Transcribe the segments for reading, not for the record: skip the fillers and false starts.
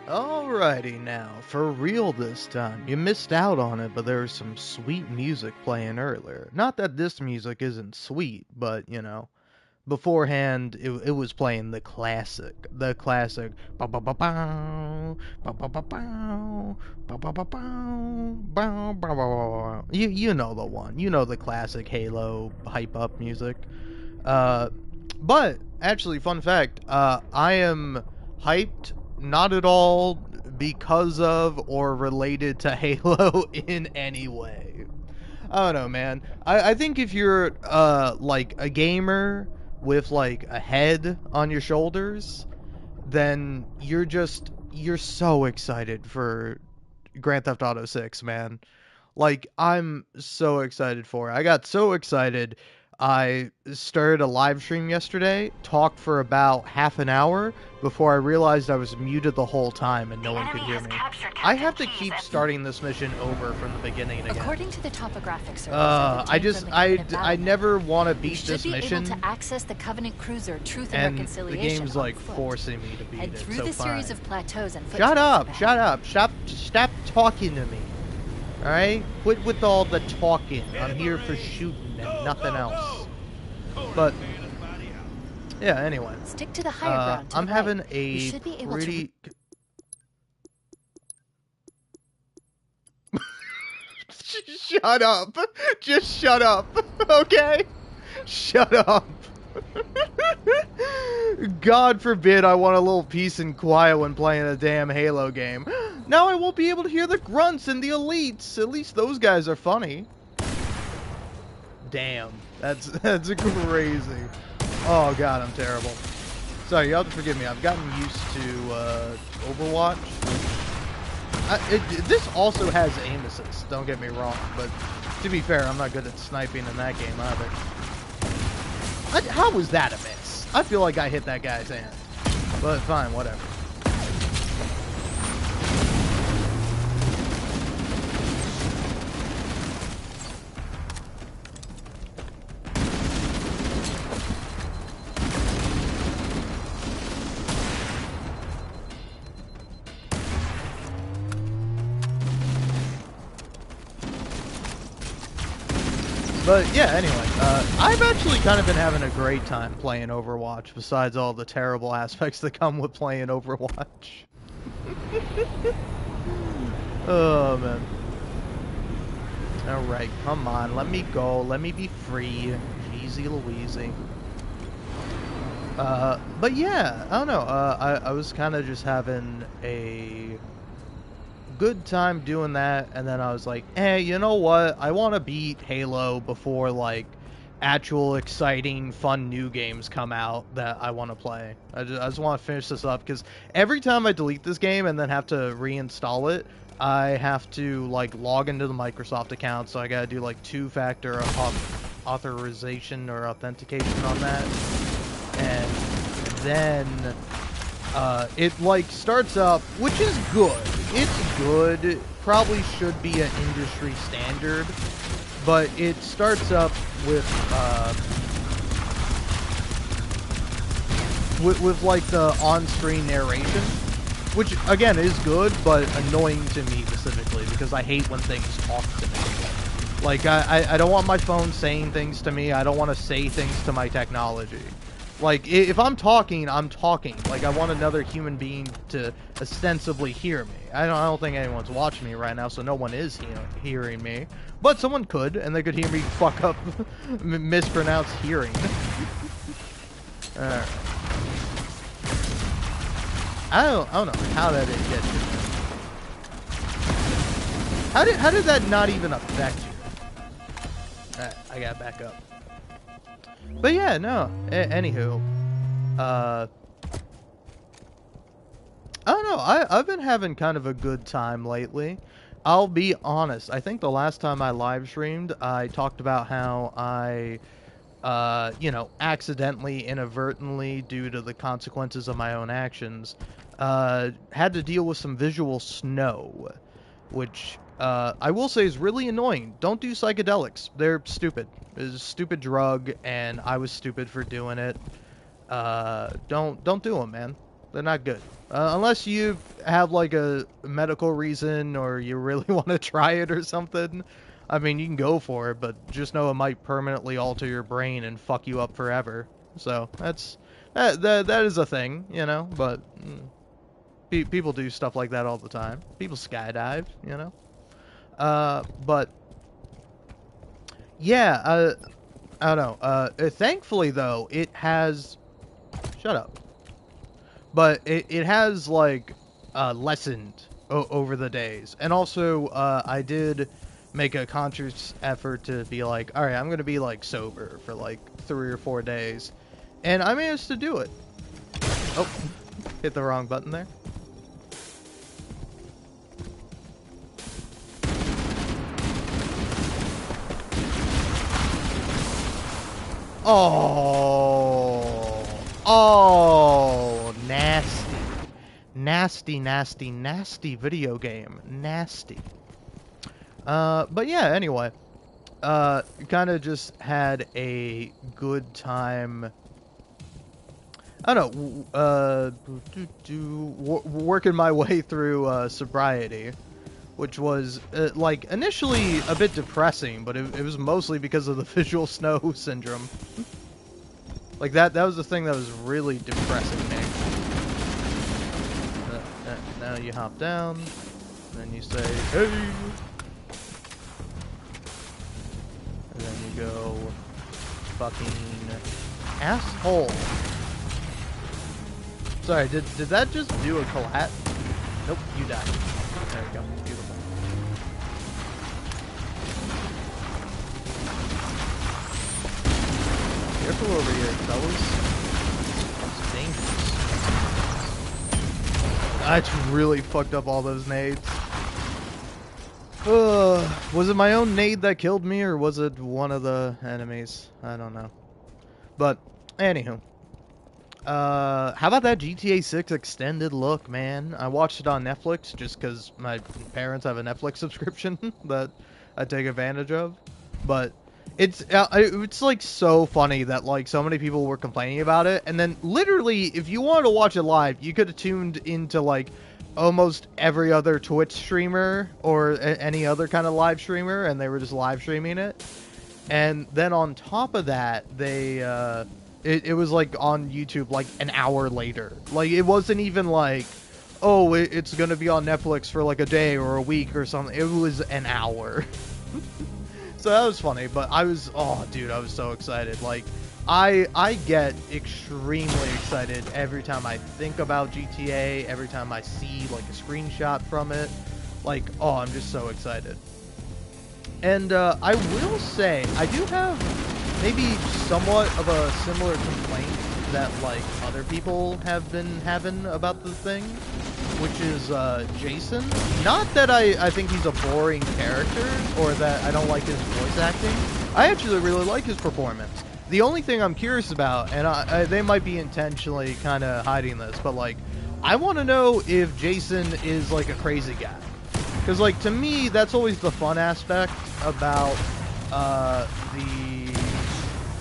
Alrighty now, for real this time. You missed out on it, but there was some sweet music playing earlier. Not that this music isn't sweet, but, beforehand it was playing the classic. The classic. Ba ba ba bow, ba ba ba bow, ba ba ba bow, bow, bow, bow, bow. You know the one. You know the classic Halo hype up music. Uh, but actually, fun fact, I am hyped not at all because of or related to Halo in any way. I don't know, man. I think if you're like a gamer with like a head on your shoulders, then you're so excited for Grand Theft Auto 6, man. Like, I'm so excited for it. I got so excited. I started a live stream yesterday, talked for about half an hour before I realized I was muted the whole time and no one could hear me. I have to keep starting this mission over from the beginning again. According to the topographic surveys I never want to beat this mission. Able to access the Covenant cruiser Truth and Reconciliation the game's like forcing me to beat and it. through So the fine. series of plateaus and Shut up! Shut up! Stop talking to me. All right, quit with all the talking. I'm here for shooting and nothing else. But yeah, anyway. Stick to the higher ground. I'm having a pretty. Shut up! Just shut up, okay? Shut up. God forbid I want a little peace and quiet when playing a damn Halo game. Now I won't be able to hear the grunts and the elites. At least those guys are funny. Damn, that's crazy. Oh god, I'm terrible. Sorry, you have to forgive me. I've gotten used to Overwatch. This also has aim assist, don't get me wrong, but to be fair, I'm not good at sniping in that game either. How was that a miss? I feel like I hit that guy's hand. But fine, whatever. But yeah, anyway, I've actually kind of been having a great time playing Overwatch, besides all the terrible aspects that come with playing Overwatch. Oh, man. Alright, come on, let me go, let me be free. Easy Louisey. But yeah, I don't know, I was kind of just having a good time doing that, and then I was like, you know what, I want to beat Halo before like actual exciting fun new games come out that I want to play. I just want to finish this up, because every time I delete this game and then have to reinstall it, I have to like log into the Microsoft account, so I gotta do like two-factor authorization or authentication on that, and then it like starts up, which is good. It's good. Probably should be an industry standard, but it starts up with like the on-screen narration, which again is good, but annoying to me specifically because I hate when things talk to me. Like I don't want my phone saying things to me. I don't want to say things to my technology. Like, if I'm talking, I'm talking. Like, I want another human being to ostensibly hear me. I don't think anyone's watching me right now, so no one is hearing me. But someone could, and they could hear me fuck up, mispronounce hearing. Alright. I don't know how that didn't get you. How did that not even affect you? Alright, I gotta back up. But yeah, no. Anywho, I don't know. I've been having kind of a good time lately. I'll be honest. I think the last time I live streamed, I talked about how I, accidentally, inadvertently, due to the consequences of my own actions, had to deal with some visual snow, which I will say is really annoying. Don't do psychedelics. They're stupid. It's a stupid drug, and I was stupid for doing it. Don't do them, man. They're not good. Unless you have like a medical reason or you really want to try it or something. I mean, you can go for it, but just know it might permanently alter your brain and fuck you up forever. So that is a thing, you know. But people do stuff like that all the time. People skydive, you know. But yeah, I don't know. Thankfully though, it has. Shut up. But it has like lessened over the days, and also I did make a conscious effort to be like, all right, I'm gonna be like sober for like 3 or 4 days, and I managed to do it. Oh, hit the wrong button there. Oh, nasty. Nasty, nasty, nasty video game. Nasty. But yeah, anyway. Kind of just had a good time. I don't know, working my way through sobriety, which was like initially a bit depressing, but it was mostly because of the visual snow syndrome. Like that was the thing that was really depressing me. Now you hop down, and then you say, hey! And then you go, fucking asshole. Sorry, did that just do a collat? Nope, you died. There we go, beautiful. Careful over here, fellas. It's dangerous. I just really fucked up all those nades. Was it my own nade that killed me, or was it one of the enemies? I don't know. But, anywho. How about that GTA 6 extended look, man? I watched it on Netflix just because my parents have a Netflix subscription that I take advantage of. But it's like so funny that like so many people were complaining about it, and then literally if you wanted to watch it live, you could have tuned into like almost every other Twitch streamer or any other kind of live streamer, and they were just live streaming it. And then on top of that, they it was like on YouTube like an hour later. Like it wasn't even like, oh, it's gonna be on Netflix for like a day or a week or something. It was an hour. So that was funny, but I was, oh dude, I was so excited. Like I get extremely excited every time I think about GTA, every time I see like a screenshot from it. Like, oh, I'm just so excited. And I will say, I do have maybe somewhat of a similar complaint that like other people have been having about the thing, which is Jason. Not that I think he's a boring character or that I don't like his voice acting. I actually really like his performance. The only thing I'm curious about, and they might be intentionally kind of hiding this, but like I want to know if Jason is like a crazy guy. Because, like, to me, that's always the fun aspect about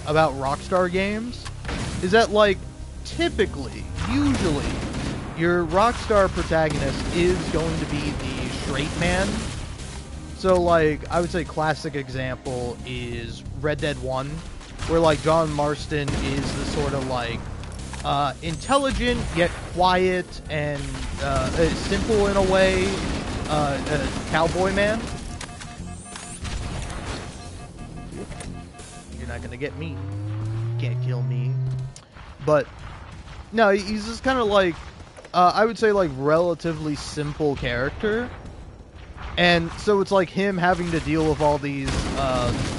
about Rockstar games, is that, like, typically, usually, your Rockstar protagonist is going to be the straight man. So, like, I would say classic example is Red Dead 1, where, like, John Marston is the sort of, like, intelligent, yet quiet, and simple in a way, cowboy man. You're not gonna get me. Can't kill me. But no, he's just kind of like I would say like relatively simple character, and so it's like him having to deal with all these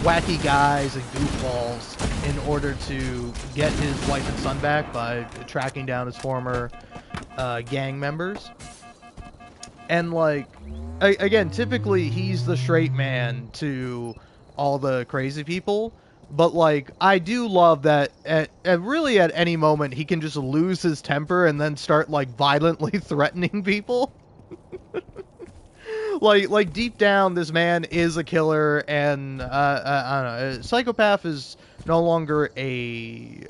wacky guys and goofballs in order to get his wife and son back by tracking down his former gang members. And, like, again, typically he's the straight man to all the crazy people. But, like, I do love that really at any moment he can just lose his temper and then start, like, violently threatening people. like deep down, this man is a killer, and, I don't know, psychopath is no longer a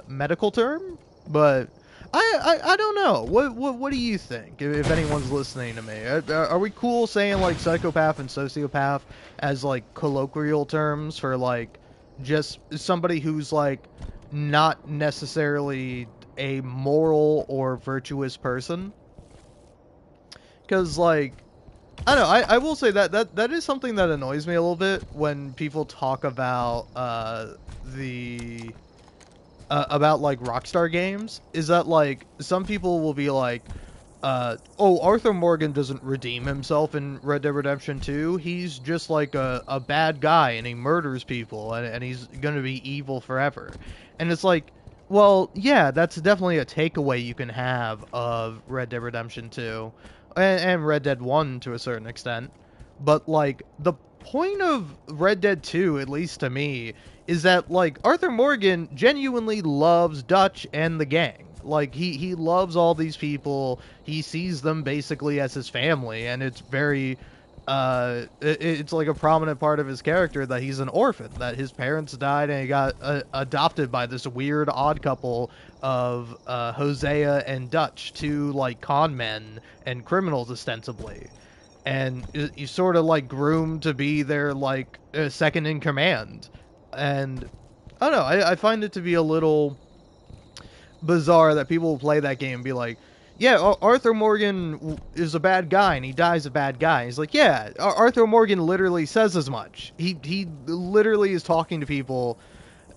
medical term, but I don't know. What do you think? If anyone's listening to me, are we cool saying like psychopath and sociopath as like colloquial terms for like just somebody who's like not necessarily a moral or virtuous person? Because like I don't know. I will say that is something that annoys me a little bit when people talk the about like Rockstar games is that like some people will be like, oh, Arthur Morgan doesn't redeem himself in Red Dead Redemption 2. He's just like a bad guy and he murders people and he's gonna be evil forever. And it's like, well, yeah, that's definitely a takeaway you can have of Red Dead Redemption 2 and Red Dead 1 to a certain extent. But like the point of Red Dead 2, at least to me, is that like Arthur Morgan genuinely loves Dutch and the gang. Like he loves all these people. He sees them basically as his family, and it's very it's like a prominent part of his character that he's an orphan, that his parents died and he got adopted by this weird odd couple of Hosea and Dutch, two like con men and criminals ostensibly, and you sort of like groomed to be their like second in command. And I don't know, I find it to be a little bizarre that people will play that game and be like, yeah, Arthur Morgan is a bad guy and he dies a bad guy. He's like, yeah, Arthur Morgan literally says as much. He literally is talking to people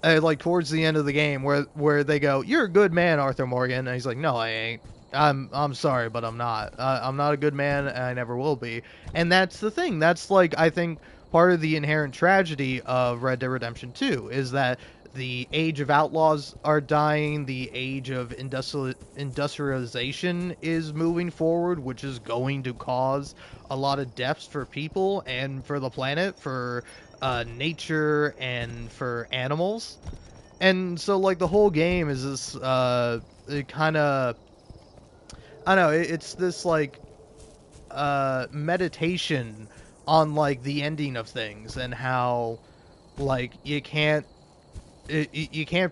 like towards the end of the game where they go, "You're a good man, Arthur Morgan," and he's like, "No, I ain't. I'm sorry, but I'm not. I'm not a good man, and I never will be." And that's the thing. That's like I think part of the inherent tragedy of Red Dead Redemption 2 is that the age of outlaws are dying, the age of industrialization is moving forward, which is going to cause a lot of deaths for people and for the planet, for nature and for animals. And so like the whole game is this it kind of, I don't know, it's this like meditation on like the ending of things and how like you can't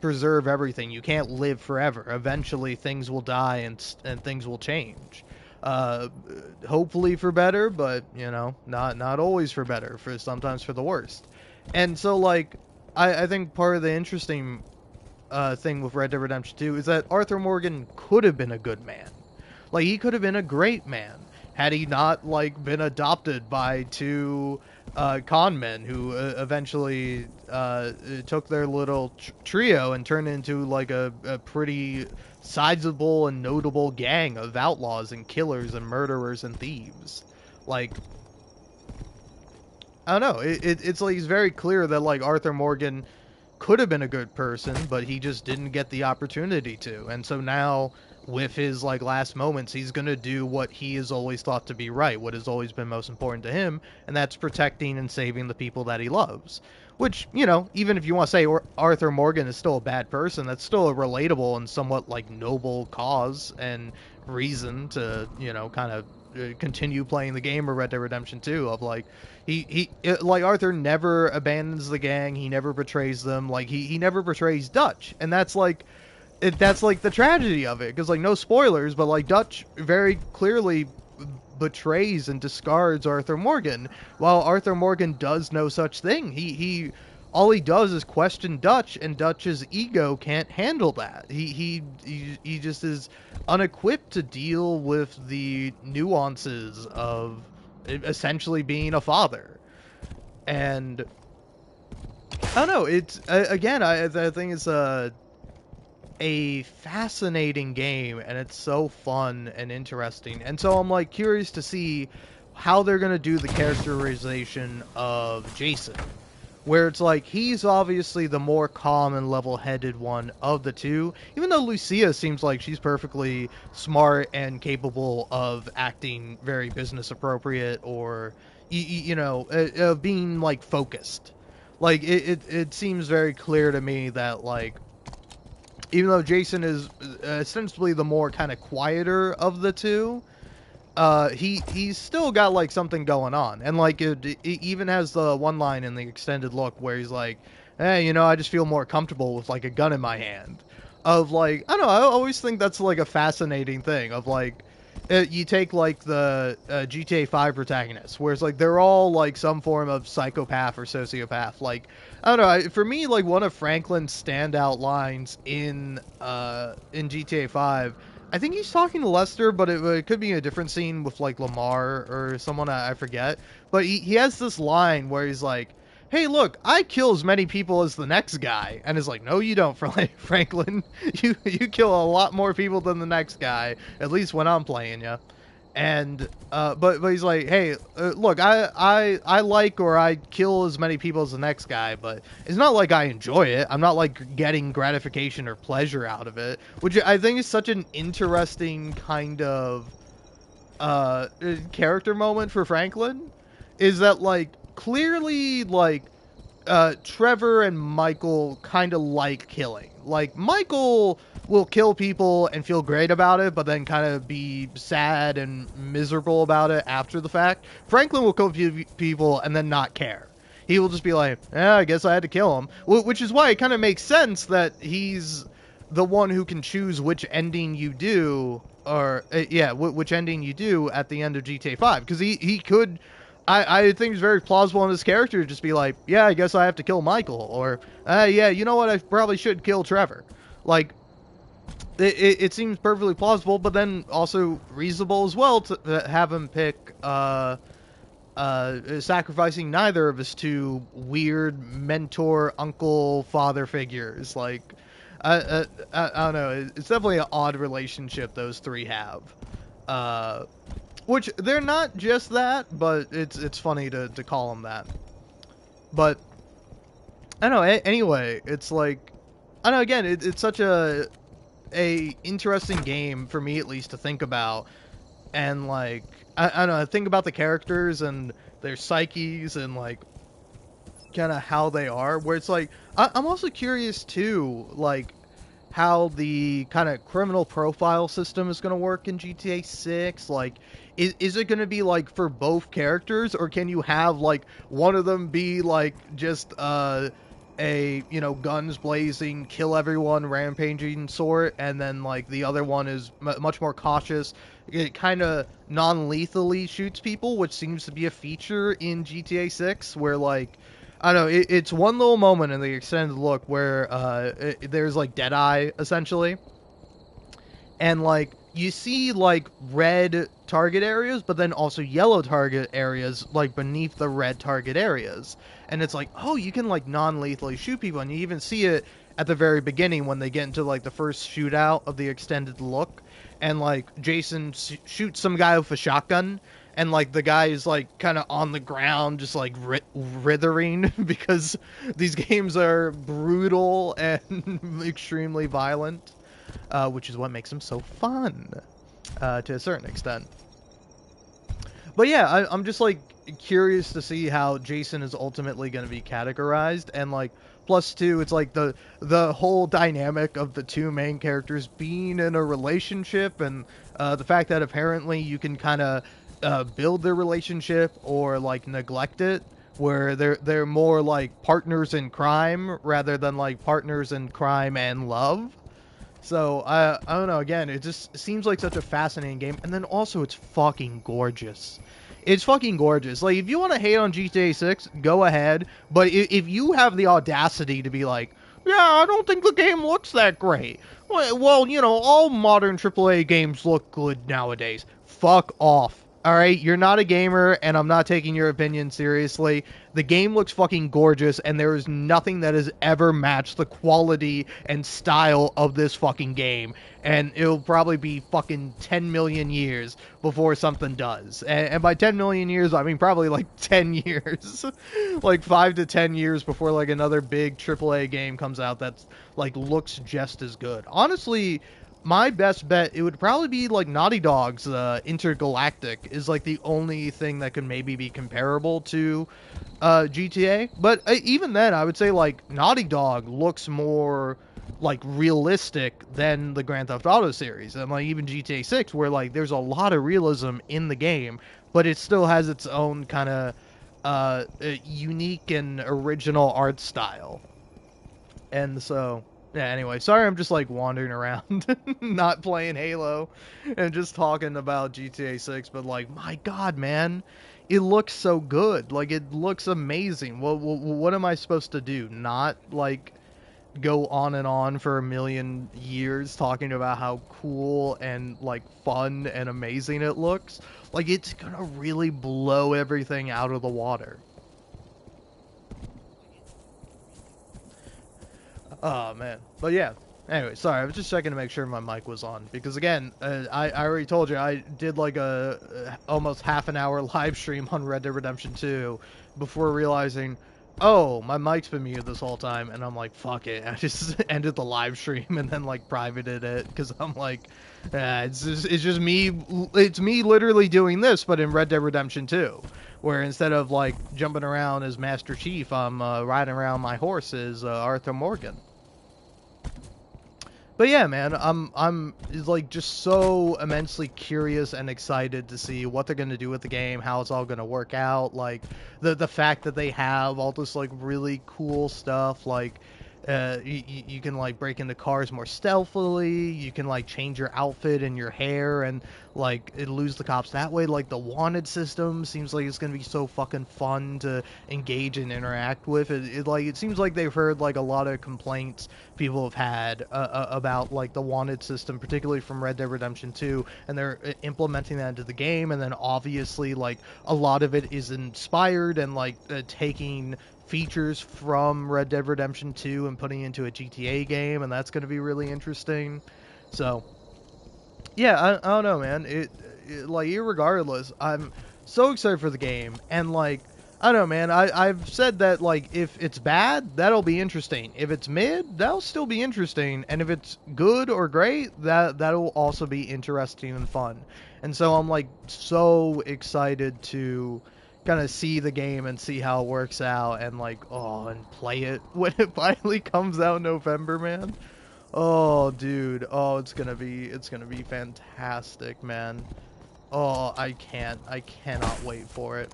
preserve everything. You can't live forever. Eventually, things will die and things will change. Uh, Hopefully for better, but you know, not always for better. For sometimes for the worst. And so, like, I think part of the interesting thing with Red Dead Redemption 2 is that Arthur Morgan could have been a good man. Like, he could have been a great man had he not like been adopted by two con men who eventually took their little trio and turned into like a pretty sizable and notable gang of outlaws and killers and murderers and thieves. Like, I don't know. It's like it's very clear that like Arthur Morgan could have been a good person, but he just didn't get the opportunity to. And so now, with his like last moments, he's gonna do what he has always thought to be right, what has always been most important to him, and that's protecting and saving the people that he loves. Which, you know, even if you want to say Arthur Morgan is still a bad person, that's still a relatable and somewhat like noble cause and reason to, you know, kind of continue playing the game of Red Dead Redemption 2 of like like Arthur never abandons the gang, he never betrays them, like he never betrays Dutch, and that's like that's like the tragedy of it, because like no spoilers, but like Dutch very clearly betrays and discards Arthur Morgan, while Arthur Morgan does no such thing. He all he does is question Dutch, and Dutch's ego can't handle that. He just is unequipped to deal with the nuances of essentially being a father. And I don't know. It's again, I think it's a fascinating game, and it's so fun and interesting. And so I'm like curious to see how they're gonna do the characterization of Jason, where it's like he's obviously the more calm and level-headed one of the two, even though Lucia seems like she's perfectly smart and capable of acting very business appropriate, or you know, of being like focused. Like it seems very clear to me that like even though Jason is ostensibly the more kind of quieter of the two, he's still got like something going on, and like it even has the one line in the extended look where he's like, "Hey, you know, I just feel more comfortable with like a gun in my hand." of like I don't know. I always think that's like a fascinating thing of like you take like the GTA 5 protagonists, where it's like they're all like some form of psychopath or sociopath. Like I don't know. For me, like one of Franklin's standout lines in GTA 5, I think he's talking to Lester, but it could be a different scene with like Lamar or someone I forget. But he has this line where he's like, "Hey, look, I kill as many people as the next guy," and is like, "No, you don't, Franklin. You kill a lot more people than the next guy. At least when I'm playing you." And but he's like, "Hey, look, I like or I kill as many people as the next guy, but it's not like I enjoy it. I'm not like getting gratification or pleasure out of it," which I think is such an interesting kind of character moment for Franklin. Is that like clearly like Trevor and Michael kind of like killing. Like Michael will kill people and feel great about it, but then kind of be sad and miserable about it after the fact. Franklin will kill people and then not care. He will just be like, "Yeah, I guess I had to kill him," which is why it kind of makes sense that he's the one who can choose which ending you do, or yeah, which ending you do at the end of GTA 5, because he could. I think it's very plausible in his character to just be like, yeah, I guess I have to kill Michael, or yeah, you know what, I probably should kill Trevor. Like, it seems perfectly plausible, but then also reasonable as well to have him pick sacrificing neither of his two weird mentor, uncle, father figures. Like, I don't know. It's definitely an odd relationship those three have. Uh, which they're not just that, but it's funny to call them that. But I don't know. Anyway, it's like I don't know. Again, it's such a interesting game for me at least to think about, and like I don't know. Think about the characters and their psyches and like kind of how they are. Where it's like I'm also curious too, like how the kind of criminal profile system is going to work in GTA 6. Like, is it going to be like for both characters, or can you have like one of them be like just a guns blazing, kill everyone, rampaging sort, and then like the other one is much more cautious. It kind of non-lethally shoots people, which seems to be a feature in GTA 6, where like I don't know. It's one little moment in the extended look where there's like Deadeye essentially, and like you see like red target areas, but then also yellow target areas like beneath the red target areas, and it's like, oh, you can like non-lethally shoot people, and you even see it at the very beginning when they get into like the first shootout of the extended look, and like Jason shoots some guy with a shotgun, and like the guy is like kind of on the ground just like writhing because these games are brutal and extremely violent, which is what makes them so fun to a certain extent. But yeah, I'm just like curious to see how Jason is ultimately going to be categorized, and like plus two, it's like the whole dynamic of the two main characters being in a relationship, and the fact that apparently you can kind of build their relationship or like neglect it, where they're more like partners in crime rather than like partners in crime and love. So I don't know. Again, it just seems like such a fascinating game, and then also it's fucking gorgeous. It's fucking gorgeous. Like if you want to hate on GTA 6, go ahead. But if you have the audacity to be like, yeah, I don't think the game looks that great. Well, all modern AAA games look good nowadays. Fuck off. All right, you're not a gamer, and I'm not taking your opinion seriously. The game looks fucking gorgeous, and there is nothing that has ever matched the quality and style of this fucking game. And it'll probably be fucking 10 million years before something does. And by 10 million years, I mean probably like 10 years. Like 5 to 10 years before like another big AAA game comes out that's like looks just as good. Honestly, my best bet, it would probably be like Naughty Dog's Intergalactic is like the only thing that could maybe be comparable to GTA. But even then, I would say like Naughty Dog looks more like realistic than the Grand Theft Auto series, and like even GTA 6, where like there's a lot of realism in the game, but it still has its own kind of unique and original art style. And so Yeah, anyway, sorry I'm just like wandering around, not playing Halo, and just talking about GTA 6, but like, my god, man, it looks so good. Like, it looks amazing. What am I supposed to do? Not like go on and on for a million years talking about how cool and like fun and amazing it looks? Like, it's gonna really blow everything out of the water. Oh man, but yeah. Anyway, sorry, I was just checking to make sure my mic was on because again, I already told you I did like a almost half an hour live stream on Red Dead Redemption 2 before realizing, oh, my mic's been muted this whole time, and I'm like, fuck it, I just ended the live stream and then like privated it because I'm like, it's just me, it's me literally doing this, but in Red Dead Redemption 2. Where instead of like jumping around as Master Chief, I'm riding around my horse as Arthur Morgan. But yeah, man, I'm like just so immensely curious and excited to see what they're gonna do with the game, how it's all gonna work out. Like the fact that they have all this like really cool stuff, like you can like break into cars more stealthily. You can like change your outfit and your hair and like lose the cops that way. Like the wanted system seems like it's gonna be so fucking fun to engage and interact with. It seems like they've heard like a lot of complaints people have had about like the wanted system, particularly from Red Dead Redemption 2, and they're implementing that into the game. And then obviously like a lot of it is inspired and like taking features from Red Dead Redemption 2 and putting it into a GTA game, and that's going to be really interesting. So yeah, I don't know, man. Like irregardless, I'm so excited for the game, and like I don't know, man. I've said that like if it's bad, that'll be interesting. If it's mid, that'll still be interesting, and if it's good or great, that'll also be interesting and fun. And so I'm like so excited to kind of see the game and see how it works out, and like and play it when it finally comes out in November, man. Oh, dude. Oh, it's gonna be fantastic, man. Oh, I cannot wait for it.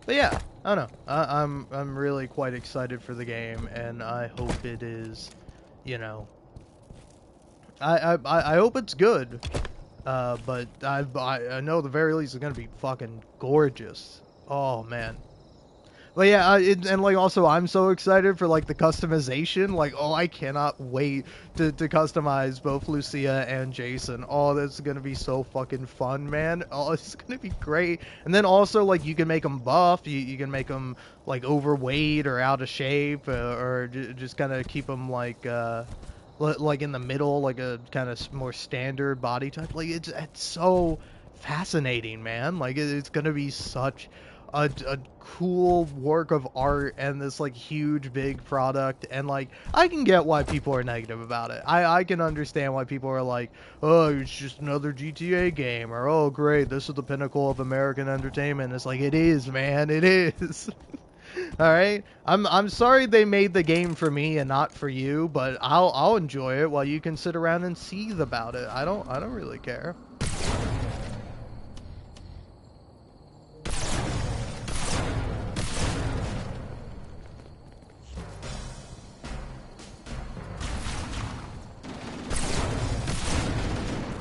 But yeah, I don't know. I'm really quite excited for the game, and I hope it is, you know, I hope it's good. But I know the very least it's gonna be fucking gorgeous. Oh man. But yeah, and like also I'm so excited for like the customization. Like, oh, I cannot wait to customize both Lucia and Jason. Oh, that's gonna be so fucking fun, man. Oh, it's gonna be great. And then also like you can make them buff. You can make them like overweight or out of shape, or just kind of keep them like in the middle, like a kind of more standard body type. Like it's so fascinating, man. Like it's gonna be such a cool work of art and this like huge big product, and like I can get why people are negative about it. I can understand why people are like, oh, it's just another GTA game, or oh great, this is the pinnacle of American entertainment. It's like, it is, man, it is. All right, I'm sorry they made the game for me and not for you, but I'll enjoy it while you can sit around and seethe about it. I don't really care.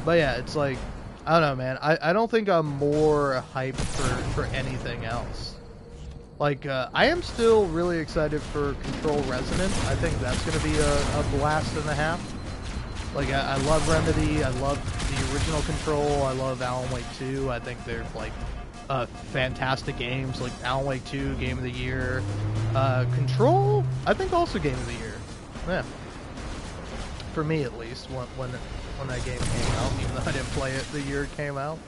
But yeah, it's like, I don't know, man. I don't think I'm more hyped for anything else. Like, I am still really excited for Control Resonant. I think that's going to be a blast and a half. Like, I love Remedy. I love the original Control. I love Alan Wake 2. I think they're, like, fantastic games. Like, Alan Wake 2, Game of the Year. Control, I think also Game of the Year. Yeah. For me, at least, when that game came out, even though I didn't play it the year it came out.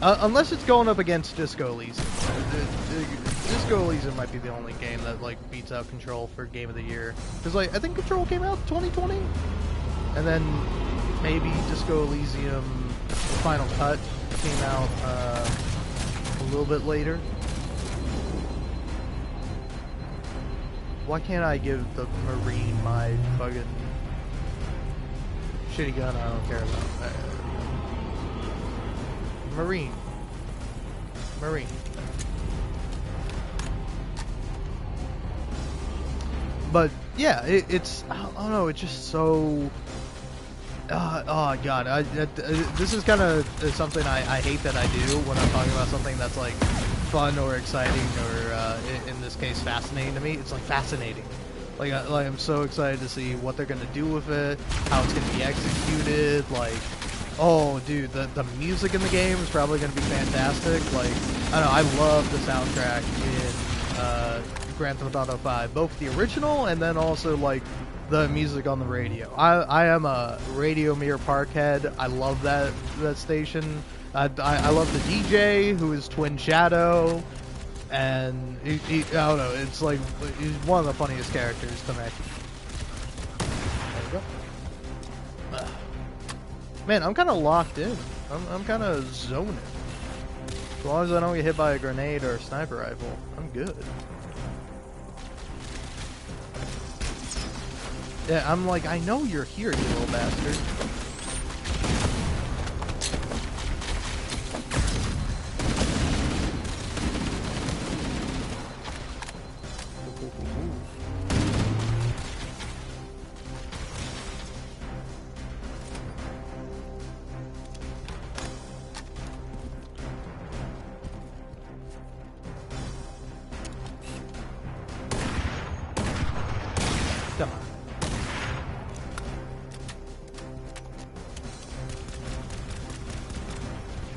Unless it's going up against Disco Elysium. Disco Elysium might be the only game that like beats out Control for Game of the Year. Because like I think Control came out 2020, and then maybe Disco Elysium, the Final Cut, came out a little bit later. Why can't I give the Marine my fucking shitty gun I don't care about? Marine. But yeah, it's I don't know, it's just so. Oh god, this is kind of something I hate that I do when I'm talking about something that's like fun or exciting or in this case fascinating to me. It's like fascinating. Like I'm so excited to see what they're gonna do with it, how it's gonna be executed. Like, oh dude, the music in the game is probably gonna be fantastic. Like, I don't know, I love the soundtrack in Grand Theft Auto 5, both the original and then also like the music on the radio. I am a Radio Mirror Park head. I love that station. I love the DJ who is Twin Shadow, and I don't know. It's like he's one of the funniest characters to me. There we go. Man, I'm kind of locked in. I'm kind of zoning. As long as I don't get hit by a grenade or a sniper rifle, I'm good. Yeah, I'm like, I know you're here, you little bastard. Come on.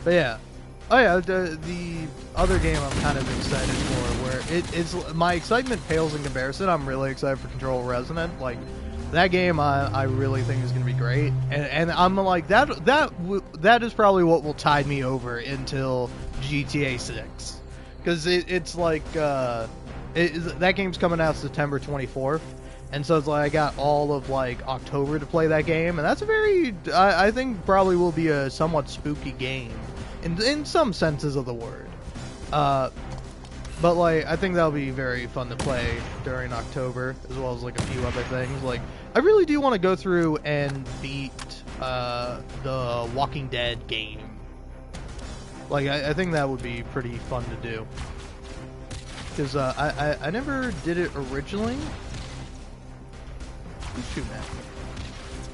But yeah, oh yeah, the other game I'm kind of excited for, where it's my excitement pales in comparison. I'm really excited for Control Resonant. Like that game, I really think is gonna be great, and I'm like that is probably what will tide me over until GTA 6, because it's like that game's coming out September 24th. And so it's like I got all of like October to play that game, and that's a very I think probably will be a somewhat spooky game in some senses of the word. But like I think that'll be very fun to play during October, as well as like a few other things. Like I really do want to go through and beat the Walking Dead game. Like I think that would be pretty fun to do, because I never did it originally. Who's shooting at me?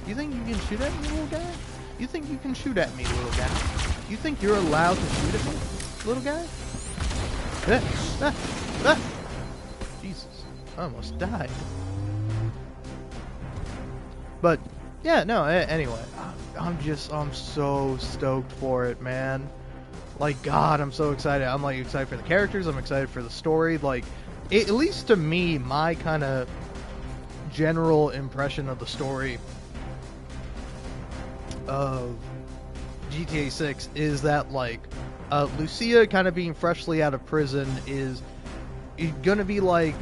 You think you can shoot at me, little guy? You think you can shoot at me, little guy? You think you're allowed to shoot at me, little guy? Jesus, I almost died. But yeah, no. Anyway, I'm so stoked for it, man. Like God, I'm so excited. I'm like excited for the characters. I'm excited for the story. Like, at least to me, my kind of general impression of the story of GTA 6 is that like Lucia kind of being freshly out of prison is gonna be like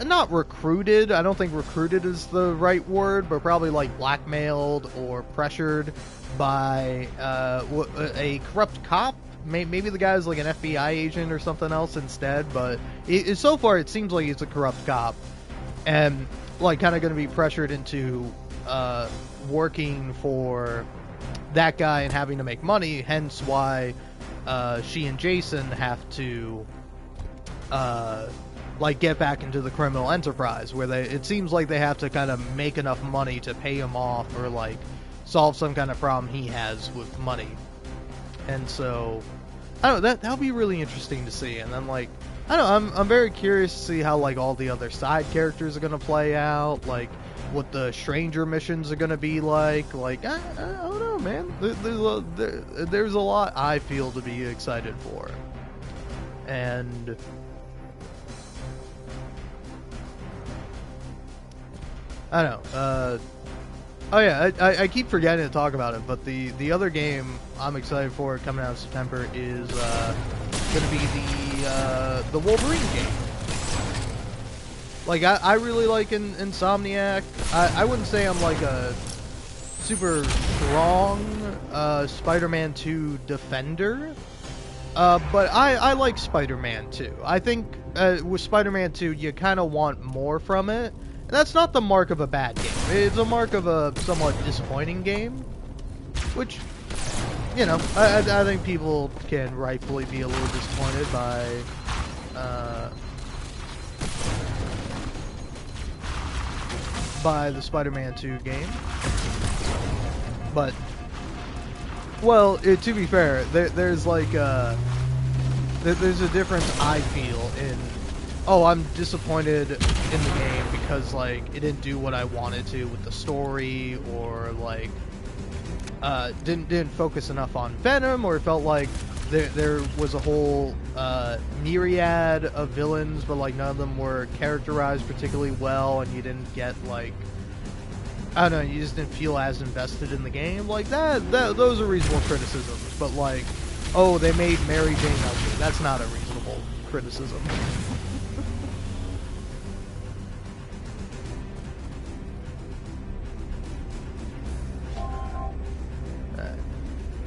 not recruited. I don't think recruited is the right word, but probably like blackmailed or pressured by a corrupt cop. Maybe the guy's like an FBI agent or something else instead, but so far it seems like he's a corrupt cop, and like kind of going to be pressured into working for that guy and having to make money, hence why she and Jason have to like get back into the criminal enterprise, where it seems like they have to kind of make enough money to pay him off or like solve some kind of problem he has with money. And so I don't know, that'll be really interesting to see. And then like I don't know, I'm very curious to see how like all the other side characters are gonna play out, like what the stranger missions are gonna be like. Like I don't know, man. There's a lot I feel to be excited for, and I don't know. Oh yeah, I keep forgetting to talk about it, but the other game I'm excited for coming out in September is going to be the Wolverine game. Like I really like Insomniac. I wouldn't say I'm like a super strong Spider-Man 2 defender, but I like Spider-Man 2. I think with Spider-Man 2 you kind of want more from it. And that's not the mark of a bad game. It's a mark of a somewhat disappointing game, which, you know, I think people can rightfully be a little disappointed by by the Spider-Man 2 game. But, well, to be fair, there's like there's a difference I feel in. Oh, I'm disappointed in the game because like it didn't do what I wanted to with the story, or like didn't focus enough on Venom, or it felt like there was a whole myriad of villains, but like none of them were characterized particularly well, and you didn't get like, I don't know, you just didn't feel as invested in the game. Like that those are reasonable criticisms, but like, oh, they made Mary Jane ugly. That's not a reasonable criticism. Alright,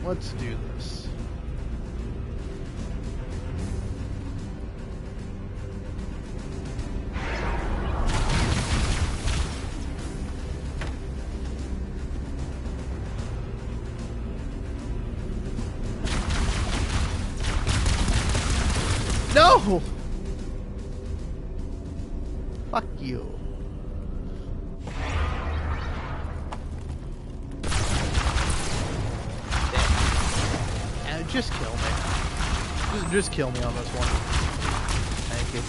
let's do this. No! Fuck you. Damn. Just kill me. Just kill me on this one. Thank you.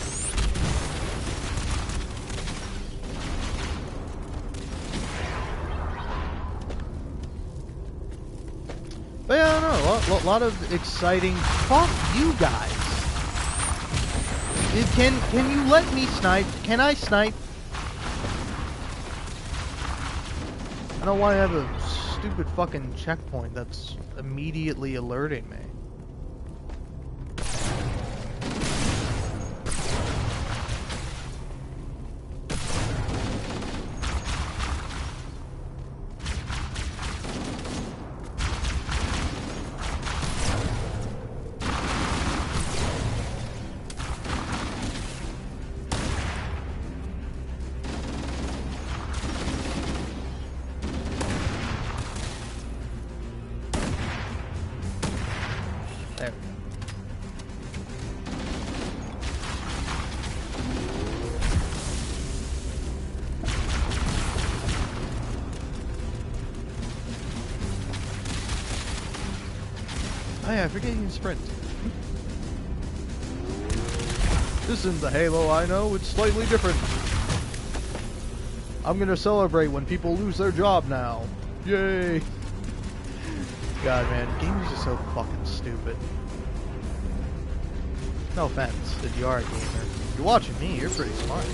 But yeah, I don't know. A lot of exciting. Fuck you guys. Can you let me snipe? Can I snipe? I don't want to have a stupid fucking checkpoint that's immediately alerting me. There we go. Oh yeah, I forget you can sprint. This isn't the Halo I know, it's slightly different. I'm gonna celebrate when people lose their job now. Yay! God, man, games are so fucking stupid. No offense, if you are a gamer. If you're watching me, you're pretty smart.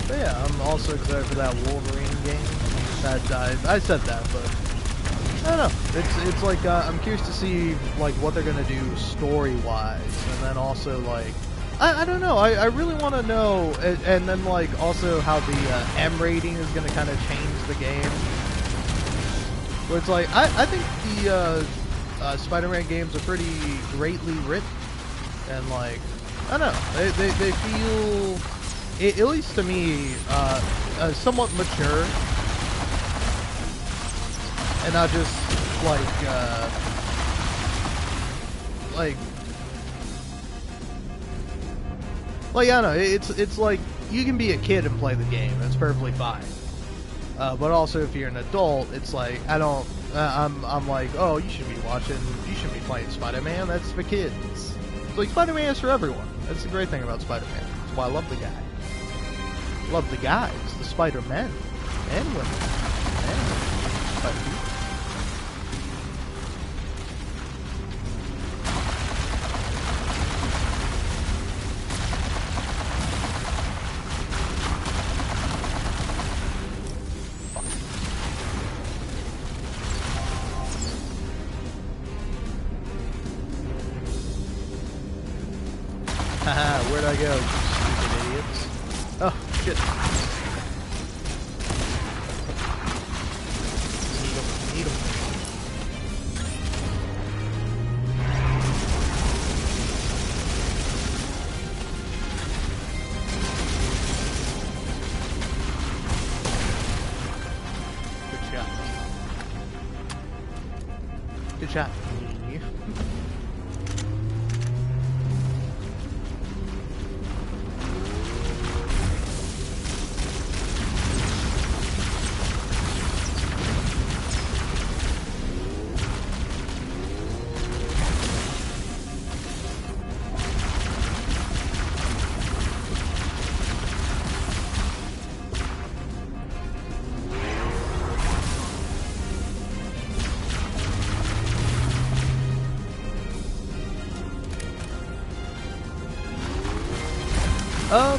But yeah, I'm also excited for that Wolverine game. I said that, but I don't know. It's like I'm curious to see like what they're gonna do story wise, and then also like I don't know. I really want to know, and then like also how the M rating is gonna kind of change the game. Where it's like I think the Spider-Man games are pretty greatly written, and like I don't know. They feel, at least to me, somewhat mature, and not just I don't know. It's like you can be a kid and play the game. It's perfectly fine. But also, if you're an adult, it's like I don't. I'm like, oh, you should be watching. You should be playing Spider-Man. That's for kids. It's like Spider-Man is for everyone. That's the great thing about Spider-Man. That's why I love the guy. Love the guys, the Spider-Men and women. where'd I go, you stupid idiots? Oh, shit. Need 'em. Good shot.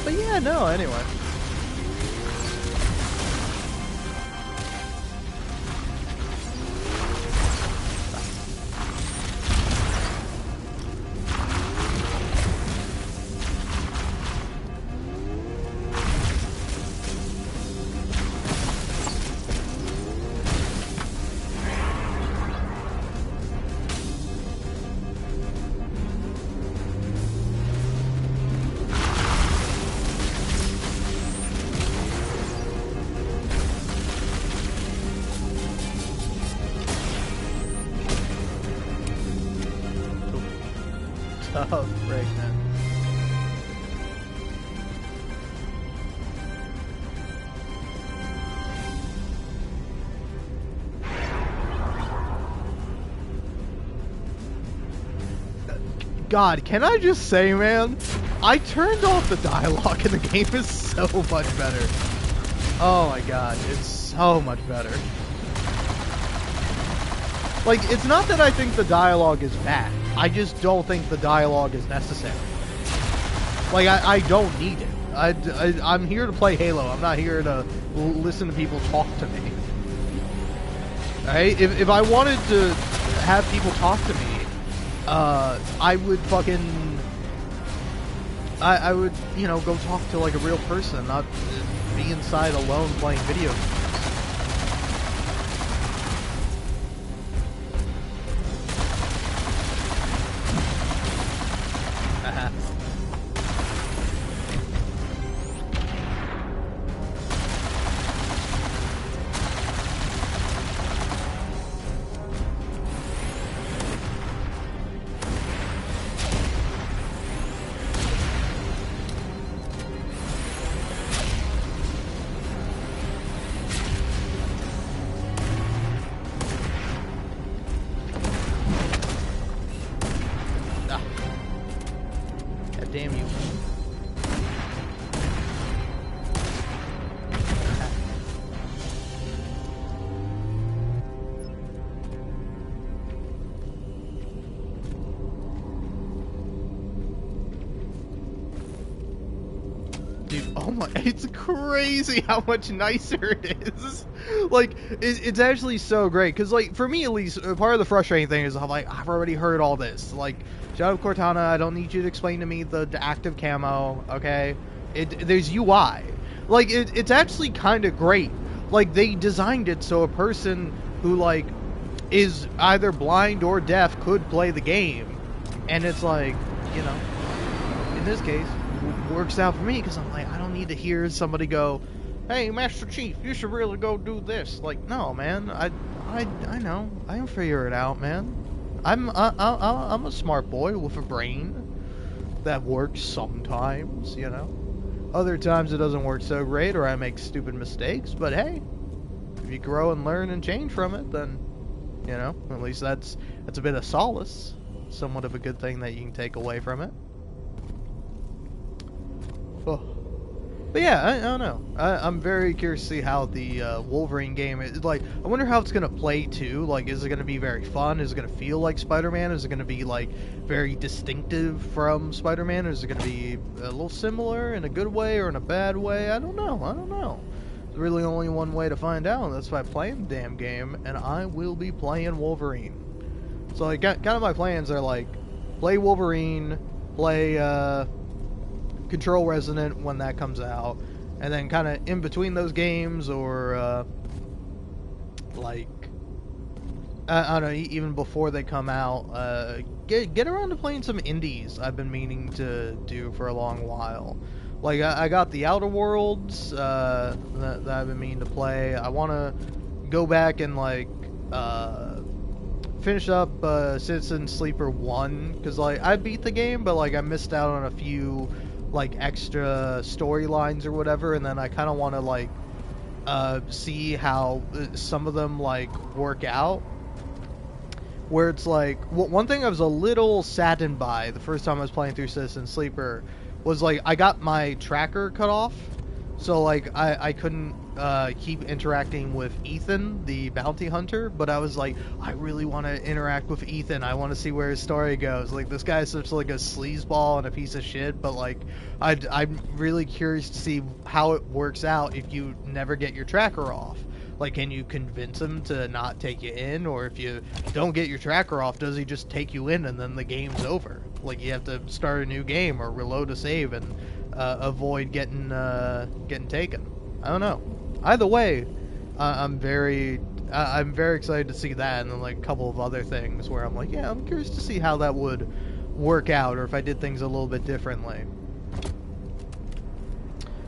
But yeah, no, anyway. Oh, right, man. God, can I just say, man? I turned off the dialogue and the game is so much better. Oh my god, it's so much better. Like, it's not that I think the dialogue is bad. I just don't think the dialogue is necessary. Like, I don't need it. I'm here to play Halo. I'm not here to listen to people talk to me. Alright? If I wanted to have people talk to me, I would fucking... I would, you know, go talk to, like, a real person, not be inside alone playing video games. Damn you. Dude, oh my, it's crazy how much nicer it is. Like, it's actually so great. Because, like, for me at least, part of the frustrating thing is I'm like, I've already heard all this. Like, shut up, Cortana, I don't need you to explain to me the active camo, okay? There's UI. Like, it's actually kind of great. Like, they designed it so a person who, like, is either blind or deaf could play the game. And it's like, you know, in this case, works out for me because I'm like, I don't need to hear somebody go, hey, Master Chief, you should really go do this. Like, no, man, I know, I can figure it out, man. I'm a smart boy with a brain that works sometimes, you know. Other times it doesn't work so great, or I make stupid mistakes. But hey, if you grow and learn and change from it, then, you know, at least that's a bit of solace, somewhat of a good thing that you can take away from it. Oh. But yeah, I don't know. I'm very curious to see how the Wolverine game is. Like, I wonder how it's gonna play too. Like, is it gonna be very fun? Is it gonna feel like Spider-Man? Is it gonna be like very distinctive from Spider-Man? Or is it gonna be a little similar in a good way or in a bad way? I don't know. There's really only one way to find out. That's by playing the damn game, and I will be playing Wolverine. So like, kind of my plans are like, play Wolverine, play Control Resonant when that comes out, and then kind of in between those games, or like I don't know, even before they come out, get around to playing some indies I've been meaning to do for a long while. Like I got the Outer Worlds that I've been meaning to play. I want to go back and like finish up Citizen Sleeper 1, because like I beat the game, but like I missed out on a few like extra storylines or whatever, and then I kind of want to like see how some of them like work out. Where it's like, one thing I was a little saddened by the first time I was playing through Citizen Sleeper was like I got my tracker cut off, so like I couldn't keep interacting with Ethan, the bounty hunter. But I was like, I really want to interact with Ethan. I want to see where his story goes. Like, this guy's such like a sleazeball and a piece of shit, but like I'm really curious to see how it works out if you never get your tracker off. Like, can you convince him to not take you in? Or if you don't get your tracker off, does he just take you in and then the game's over? Like, you have to start a new game or reload a save and avoid getting taken. I don't know. Either way, I'm very excited to see that, and then like a couple of other things where I'm like, yeah, I'm curious to see how that would work out, or if I did things a little bit differently.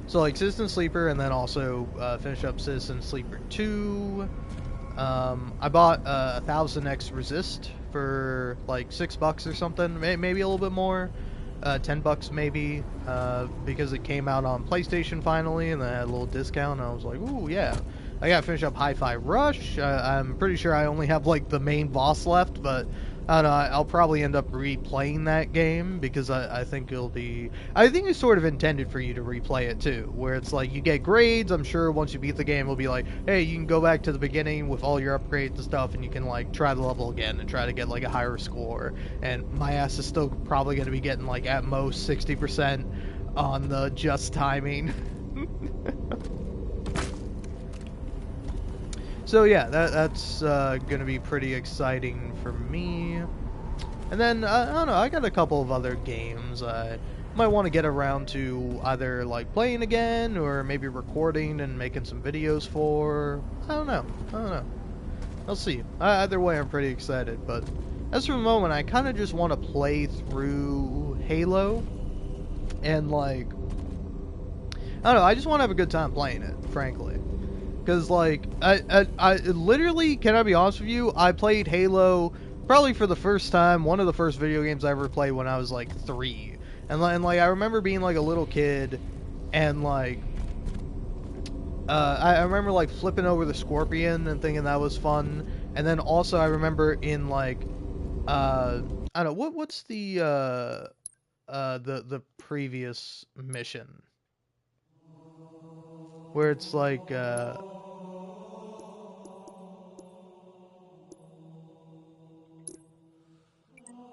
So like Citizen Sleeper, and then also finish up Citizen Sleeper 2. I bought 1000X Resist for like $6 or something, maybe a little bit more, $10 maybe, because it came out on PlayStation finally, and then I had a little discount, and I was like, ooh, yeah. I gotta finish up Hi-Fi Rush. I'm pretty sure I only have like the main boss left, but I don't know, I'll probably end up replaying that game, because I think it'll be... I think it's sort of intended for you to replay it too, where it's like you get grades. I'm sure once you beat the game, it'll be like, hey, you can go back to the beginning with all your upgrades and stuff, and you can like try the level again and try to get like a higher score. And my ass is still probably going to be getting like at most 60% on the just timing. So yeah, that's gonna be pretty exciting for me. And then I don't know, I got a couple of other games I might want to get around to either like playing again, or maybe recording and making some videos for. I don't know. I'll see. Either way, I'm pretty excited. But as for the moment, I kind of just want to play through Halo, and like, I don't know, I just want to have a good time playing it, frankly. Because, like, I literally, can I be honest with you, I played Halo probably for the first time, one of the first video games I ever played, when I was, like, 3. And like, I remember being, like, a little kid, and, like, I remember, like, flipping over the Scorpion and thinking that was fun. And then also I remember in, like, I don't know, what's the previous mission? Where it's, like,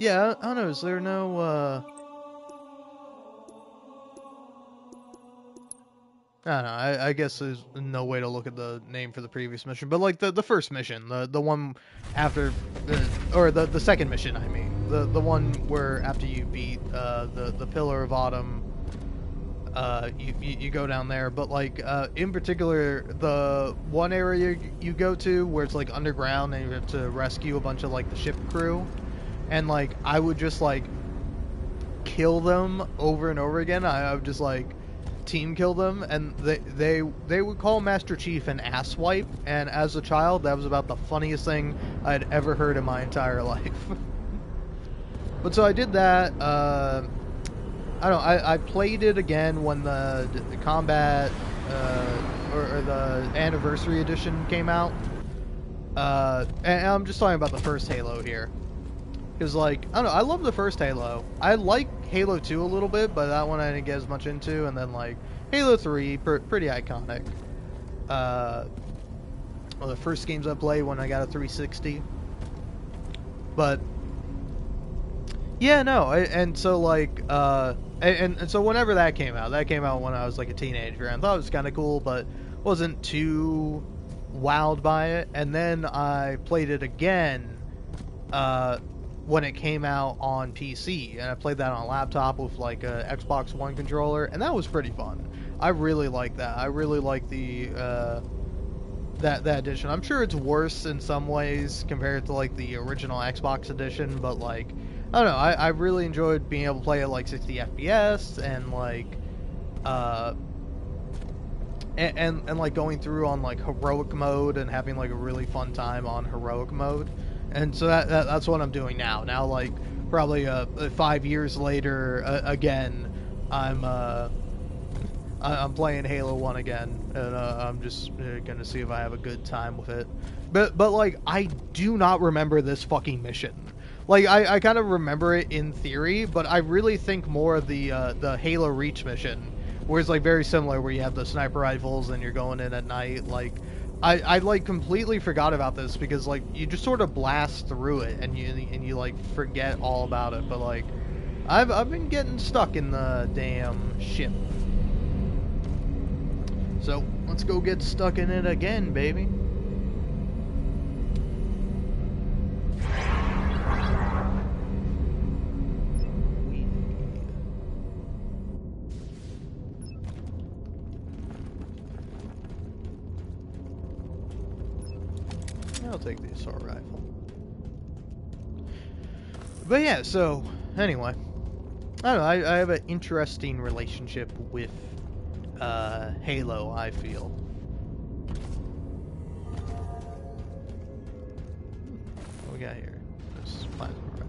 yeah, I don't know, is there no, I don't know, I guess there's no way to look at the name for the previous mission, but like the first mission, the one after, or the second mission, I mean, the one where after you beat, the Pillar of Autumn, you go down there, but like, in particular, the one area you go to where it's like underground and you have to rescue a bunch of like the ship crew. And, like, I would just, like, kill them over and over again. I would just, like, team kill them. And they would call Master Chief an asswipe. And as a child, that was about the funniest thing I'd ever heard in my entire life. But so I did that. I don't know. I played it again when the combat, or the anniversary edition came out. And I'm just talking about the first Halo here. Because, like, I don't know, I love the first Halo. I like Halo 2 a little bit, but that one I didn't get as much into. And then, like, Halo 3, pretty iconic. One of the first games I played when I got a 360. But, yeah, no, and so, like, and so whenever that came out when I was, like, a teenager, and I thought it was kind of cool, but wasn't too wowed by it. And then I played it again, when it came out on PC, and I played that on a laptop with like a Xbox One controller, and that was pretty fun. I really like that. I really like the that edition. I'm sure it's worse in some ways compared to like the original Xbox edition, but like I don't know. I really enjoyed being able to play at like 60 FPS and like uh and like going through on like heroic mode and having like a really fun time on heroic mode. And so that's what I'm doing now. Now like probably 5 years later again I'm playing Halo 1 again, and I'm just gonna see if I have a good time with it. But like, I do not remember this fucking mission. Like, I kind of remember it in theory, but I really think more of the Halo Reach mission, where it's like very similar, where you have the sniper rifles and you're going in at night. Like, I like completely forgot about this because like you just sort of blast through it and you like forget all about it. But like, I've been getting stuck in the damn ship. So, let's go get stuck in it again, baby. I'll take the assault rifle. But yeah, so, anyway. I don't know, I have an interesting relationship with Halo, I feel. What we got here? This plasma rifle.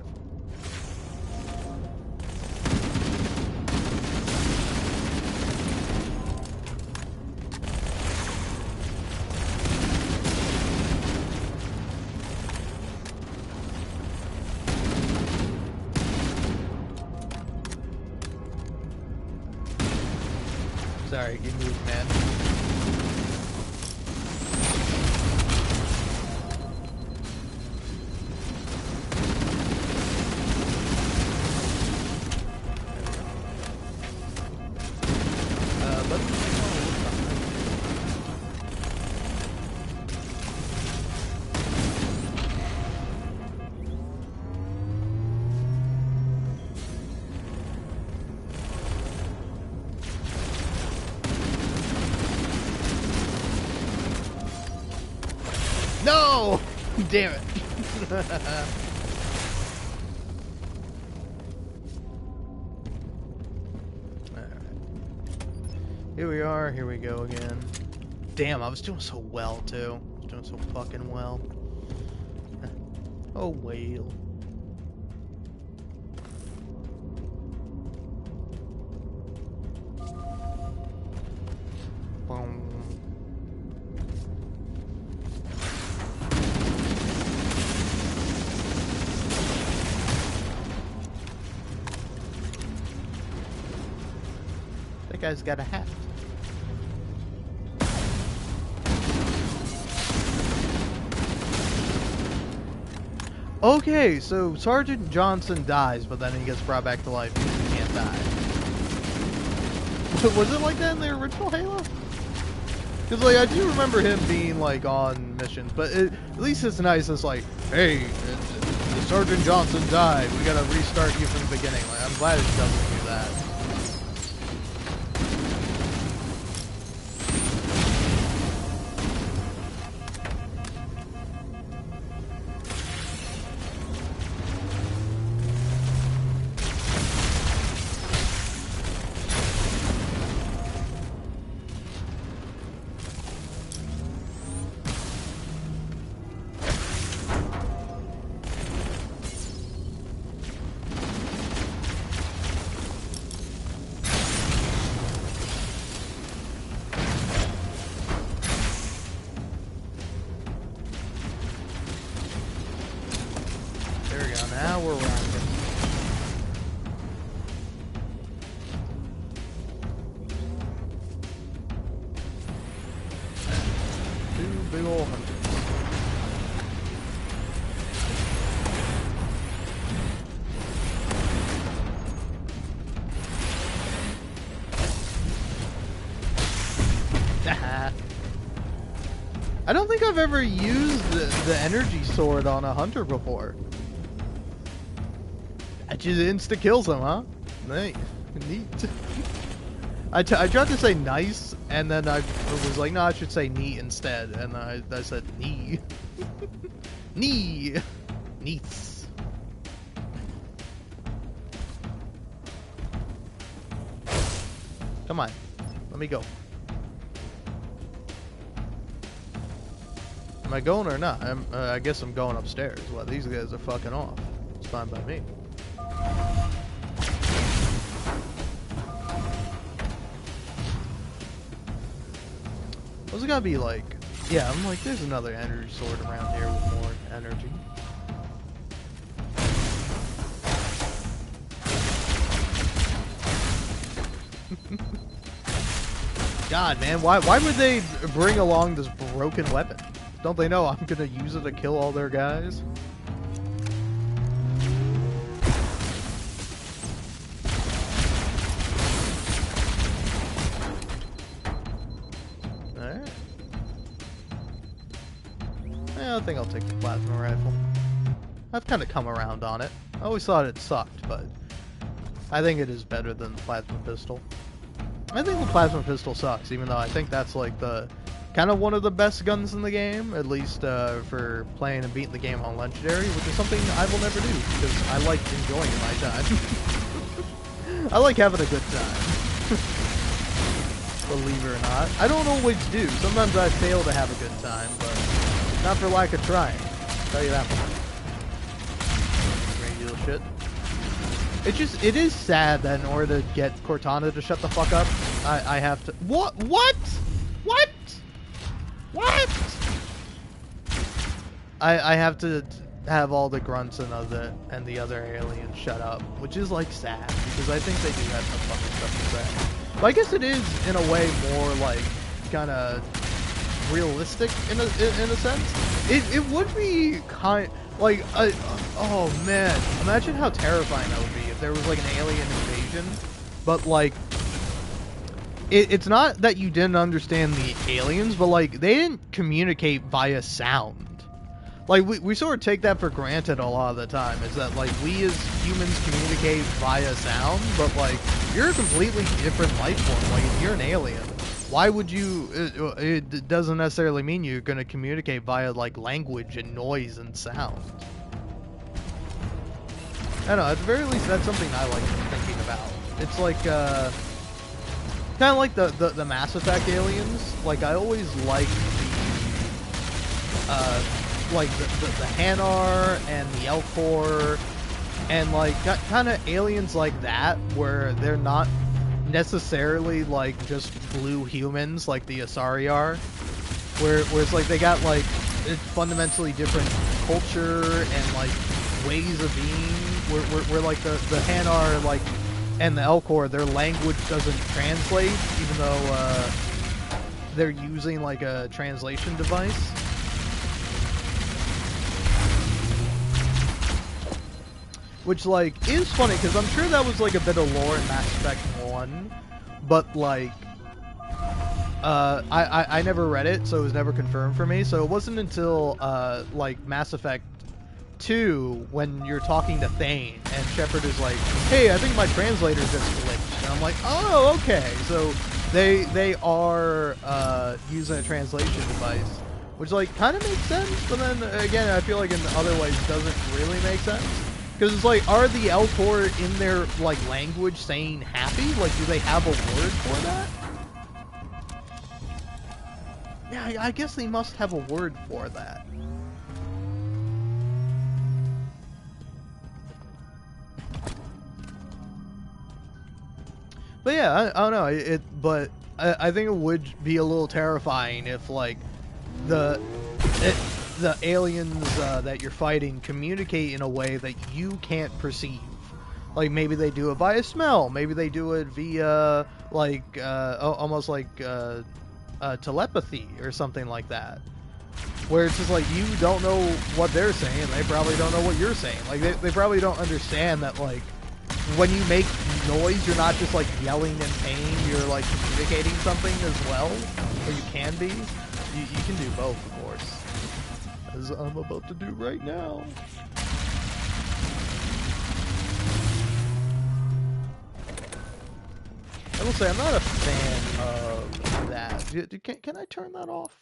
Sorry, you moved, man. No! Damn it. Alright. Here we are, here we go again. Damn, I was doing so well, too. I was doing so fucking well. Oh, well. Boom. That guy's got a hat. Okay, so Sergeant Johnson dies, but then he gets brought back to life because he can't die. Was it like that in the original Halo? Because, like, I do remember him being, like, on missions, but at least it's nice. It's like, hey, Sergeant Johnson died. We gotta restart you from the beginning. Like, I'm glad it doesn't do that. There we go. Now we're rocking. Two big ol' hunters. I don't think I've ever used the energy sword on a hunter before. That just insta kills him, huh? Nice. Neat. I tried to say nice, and then I was like, no, I should say neat instead, and I said knee. Knee. Neats. Come on. Let me go. Am I going or not? I guess I'm going upstairs. Well, these guys are fucking off. It's fine by me. What's it gotta be like? Yeah, I'm like, there's another energy sword around here with more energy. God, man, why would they bring along this broken weapon? Don't they know I'm gonna use it to kill all their guys? Alright. Yeah, I think I'll take the plasma rifle. I've kind of come around on it. I always thought it sucked, but I think it is better than the plasma pistol. I think the plasma pistol sucks, even though I think that's like the kind of one of the best guns in the game, at least for playing and beating the game on Legendary, which is something I will never do because I like enjoying my time. I like having a good time. Believe it or not. I don't always do. Sometimes I fail to have a good time, but not for lack of trying. I'll tell you that much. Radio shit. It is sad that in order to get Cortana to shut the fuck up, I have to... What? I have to have all the grunts and the other aliens shut up, which is like sad, because I think they do have some fucking stuff to say. But I guess it is, in a way, more like, kind of realistic in a sense. It would be kind... Like, oh man, imagine how terrifying that would be if there was like an alien invasion, but like, it's not that you didn't understand the aliens, but like, they didn't communicate via sound. Like, we sort of take that for granted a lot of the time, is that like, we as humans communicate via sound, but like, you're a completely different life form. Like, if you're an alien, why would you, it doesn't necessarily mean you're going to communicate via, like, language and noise and sound. I don't know, at the very least, that's something I like thinking about. It's like, kind of like the Mass Effect aliens. Like, I always liked the Hanar and the Elcor, and, like, kind of aliens like that, where they're not necessarily like just blue humans like the Asari are, where it's like they got like a fundamentally different culture and like ways of being, where like the Hanar like and the Elcor, their language doesn't translate even though they're using like a translation device. Which, like, is funny, because I'm sure that was, like, a bit of lore in Mass Effect 1, but, like, I never read it, so it was never confirmed for me, so it wasn't until, like, Mass Effect 2, when you're talking to Thane, and Shepard is like, hey, I think my translator just glitched, and I'm like, oh, okay, so they are, using a translation device, which, like, kind of makes sense, but then, again, I feel like in other ways doesn't really make sense. Because it's like, are the Elcor in their, like, language saying happy? Like, do they have a word for that? Yeah, I guess they must have a word for that. But yeah, I don't know, but I think it would be a little terrifying if, like, the aliens that you're fighting communicate in a way that you can't perceive. Like, maybe they do it via smell, maybe they do it via, like, almost like telepathy or something like that. Where it's just like, you don't know what they're saying, they probably don't know what you're saying. Like, they probably don't understand that, like, when you make noise, you're not just, like, yelling in pain, you're, like, communicating something as well. Or you can be. You can do both, of course. As I'm about to do right now. I will say I'm not a fan of that. Can I turn that off?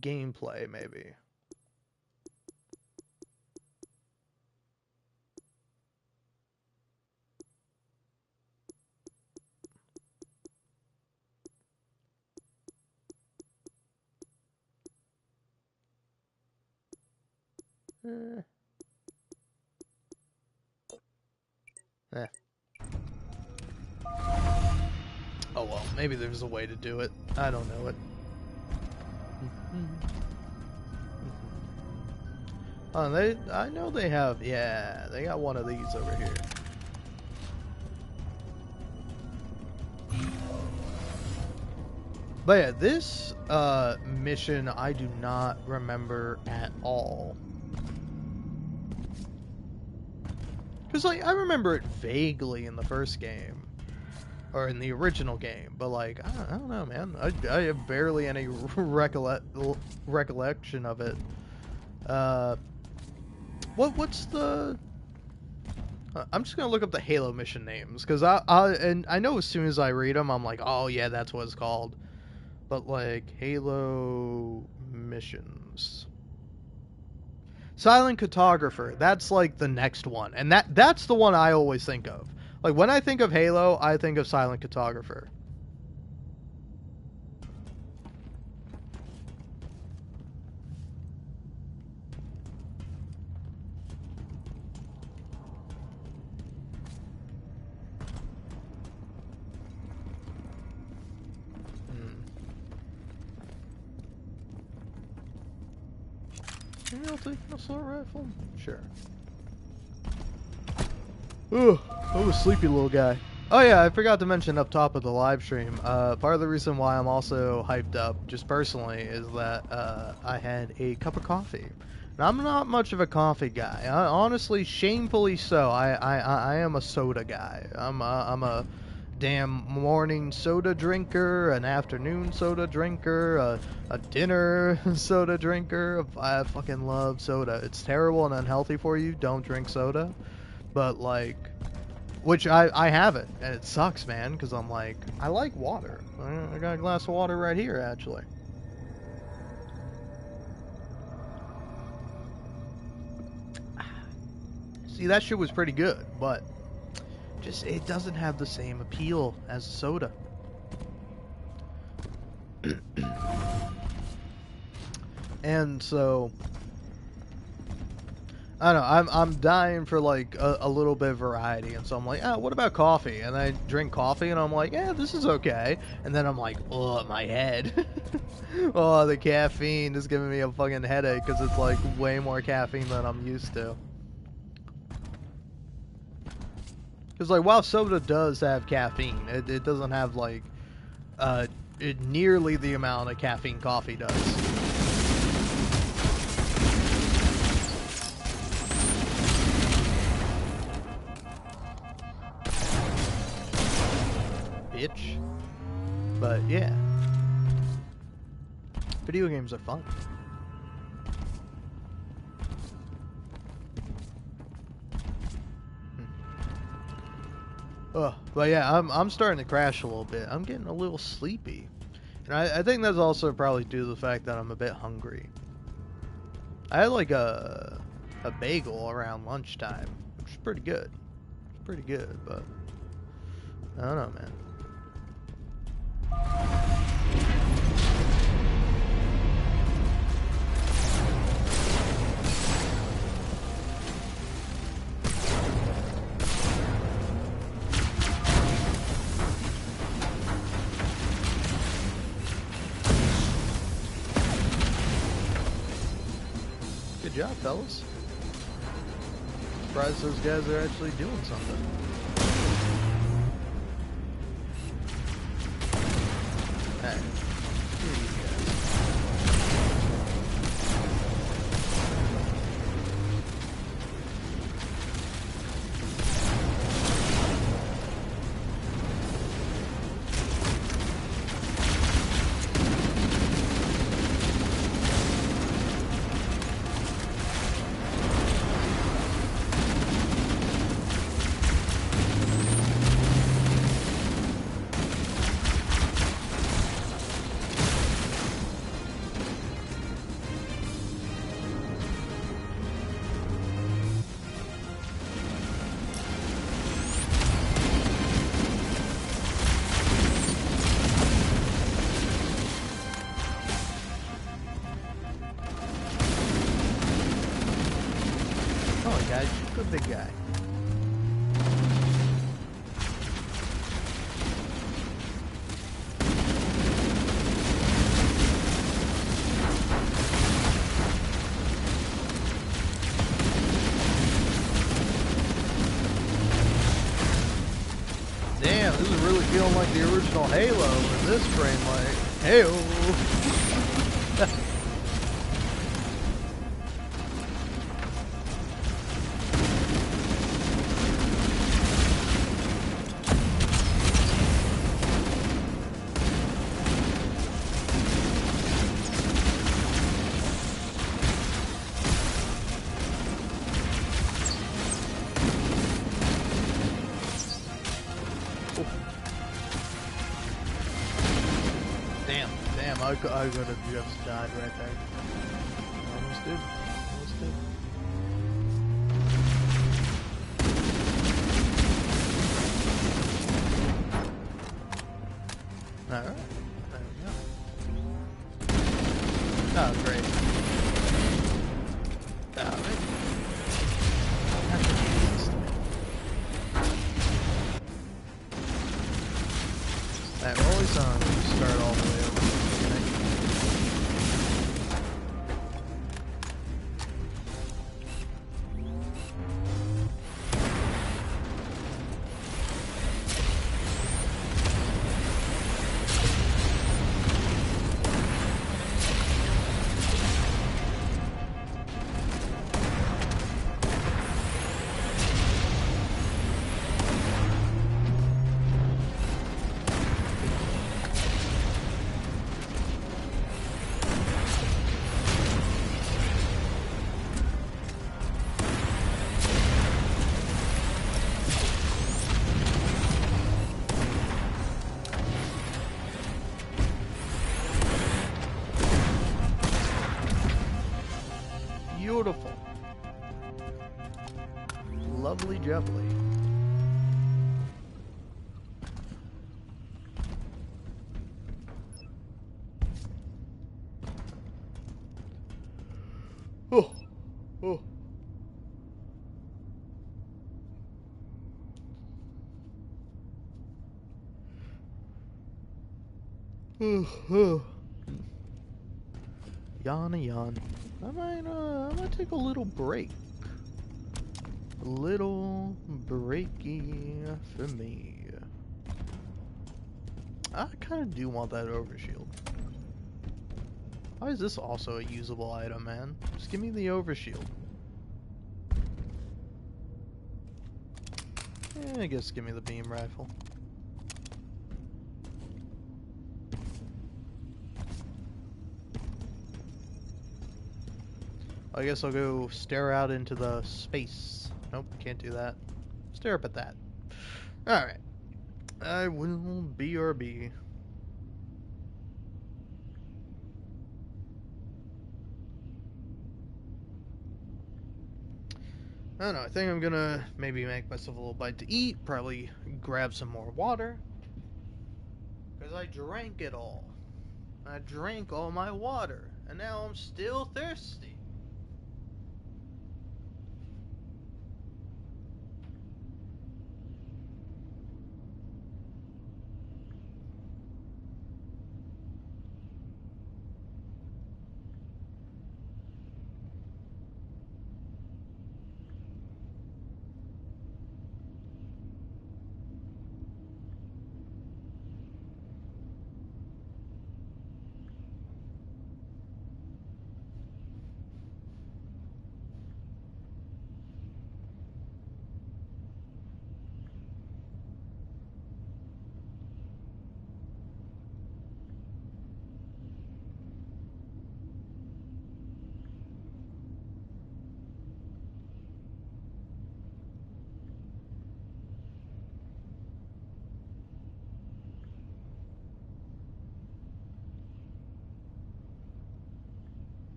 Gameplay, maybe. Eh. Eh. Oh well, maybe there's a way to do it. I don't know it. Oh, I know they have, yeah, they got one of these over here. But yeah, this mission I do not remember at all. Because, like, I remember it vaguely in the first game. Or in the original game. But, like, I don't know, man. I have barely any recollection of it. What's the... I'm just gonna look up the Halo mission names. Because I know as soon as I read them, I'm like, oh, yeah, that's what it's called. But, like, Halo missions... Silent Cartographer, that's like the next one. And that's the one I always think of. Like when I think of Halo, I think of Silent Cartographer. Maybe I'll take an assault rifle? Sure. Ugh, oh, sleepy little guy. Oh yeah, I forgot to mention up top of the live stream, part of the reason why I'm also hyped up, just personally, is that I had a cup of coffee. And I'm not much of a coffee guy. Honestly, shamefully so. I am a soda guy. I'm a damn morning soda drinker, an afternoon soda drinker, a dinner soda drinker. I fucking love soda. It's terrible and unhealthy for you. Don't drink soda. But like, which I haven't, and it sucks, man, because I'm like, I like water. I got a glass of water right here, actually. See, that shit was pretty good, but just it doesn't have the same appeal as soda. And so I don't know, I'm dying for like a little bit of variety, and so I'm like, what about coffee? And I drink coffee and I'm like, yeah, this is okay. And then I'm like, oh, my head. Oh, the caffeine is giving me a fucking headache because it's like way more caffeine than I'm used to. Because like while soda does have caffeine, it doesn't have like nearly the amount of caffeine coffee does. Bitch. But yeah, video games are fun. But yeah, I'm starting to crash a little bit. I'm getting a little sleepy, and I think that's also probably due to the fact that I'm a bit hungry. I had like a bagel around lunchtime, which is pretty good. It's pretty good, but I don't know, man. Good job, fellas. Surprised those guys are actually doing something. Hey, screw these guys. on, guys. Shoot the big guy. Damn, this is really feeling like the original Halo in this frame, like, hey-oh. Damn, I could have just died right there. Almost did. Almost did. Alright. There we go. Oh, great. Oh, man. That rolling song start all the way over. Beautiful. Lovely jubbly. Oh. Oh. Yawn. I might take a little break. A little breaky for me. I kind of do want that overshield. Why is this also a usable item, man? Just give me the overshield. I guess give me the beam rifle. I guess I'll go stare out into the space. Nope, can't do that. Stare up at that. Alright. I will BRB. I don't know, I think I'm gonna maybe make myself a little bite to eat, probably grab some more water. Because I drank it all. I drank all my water, and now I'm still thirsty.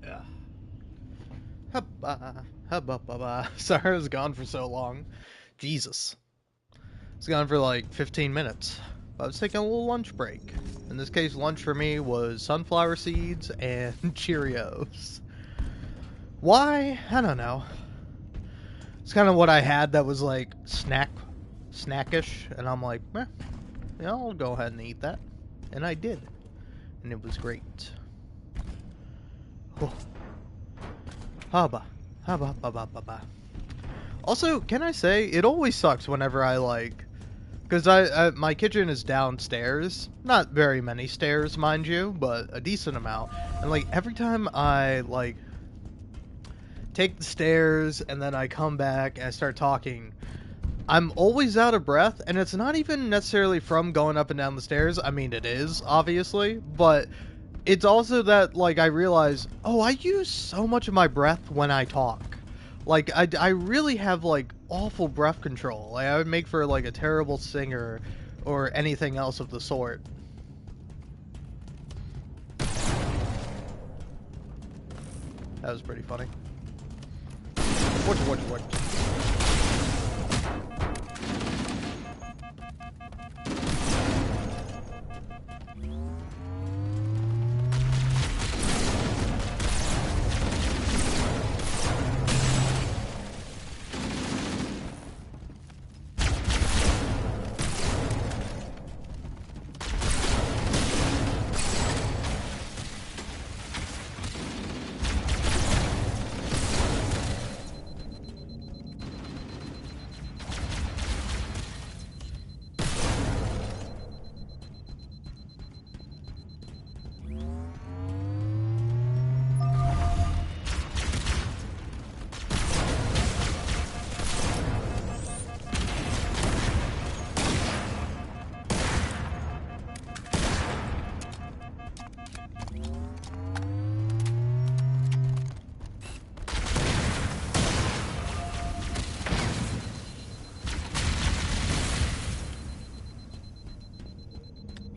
Yeah. Hubba, hubba, bubba. Sorry I was gone for so long. Jesus. I was gone for like 15 minutes. I was taking a little lunch break. In this case, lunch for me was sunflower seeds and Cheerios. Why? I don't know. It's kind of what I had that was like snackish, and I'm like, yeah, I'll go ahead and eat that. And I did. And it was great. Oh. Hubba, hubba, hubba, hubba. Also, can I say, it always sucks whenever I like, because my kitchen is downstairs, not very many stairs, mind you, but a decent amount, and like every time I like take the stairs and then I come back and I start talking, I'm always out of breath, and it's not even necessarily from going up and down the stairs. I mean, it is, obviously, but it's also that, like, I realize, oh, I use so much of my breath when I talk. Like, I really have, like, awful breath control. Like, I would make for, like, a terrible singer or anything else of the sort. That was pretty funny. What?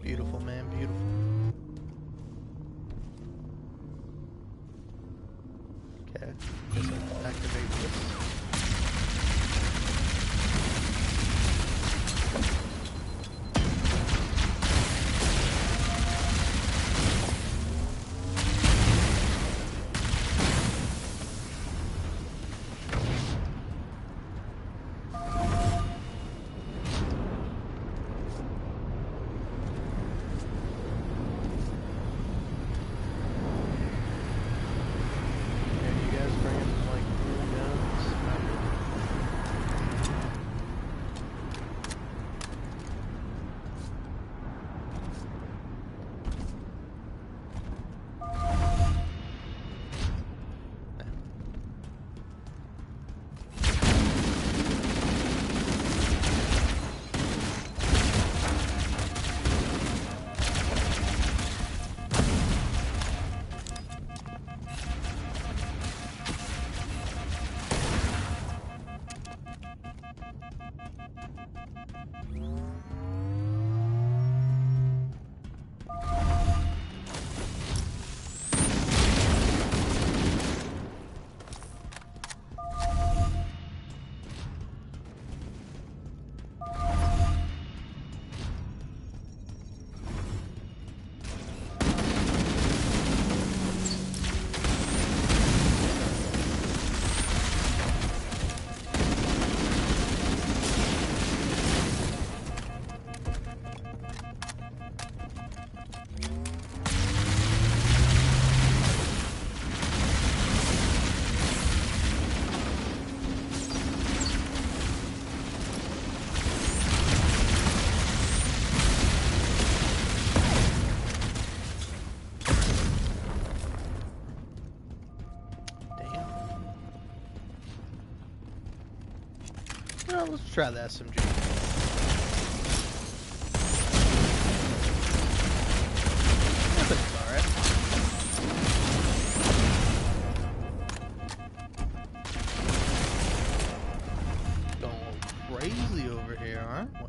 Beautiful, man, beautiful. Okay, guess I'll activate this. Well, let's try the SMG. I think it's alright. Going crazy over here, aren't we?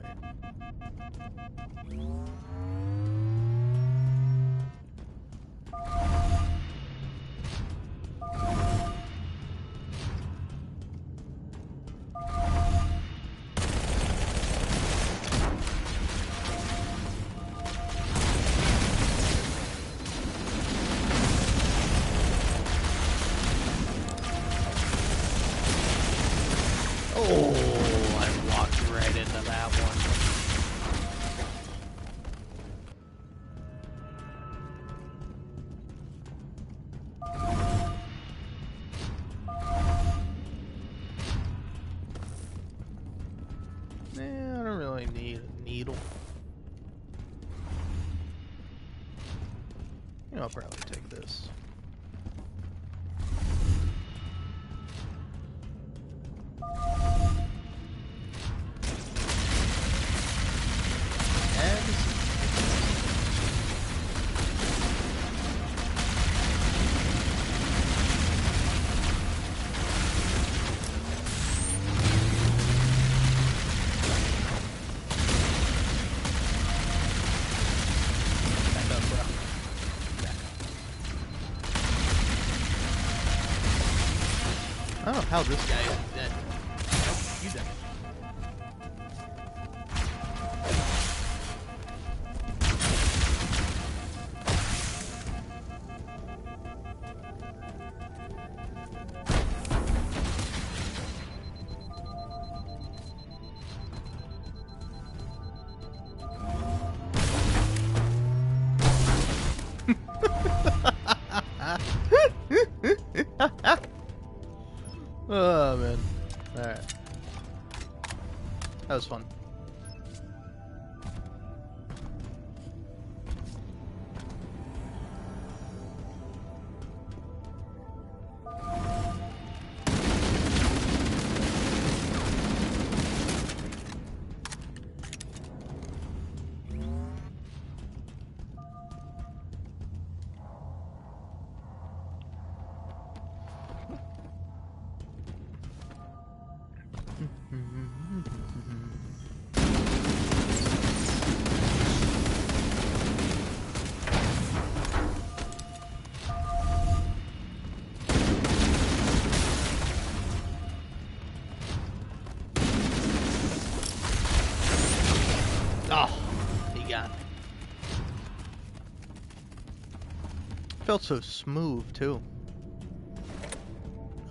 I'll probably take this. I don't know how this guy is dead. Nope, you dead. Oh man. Alright. That was fun. Oh, he got me. Felt so smooth too.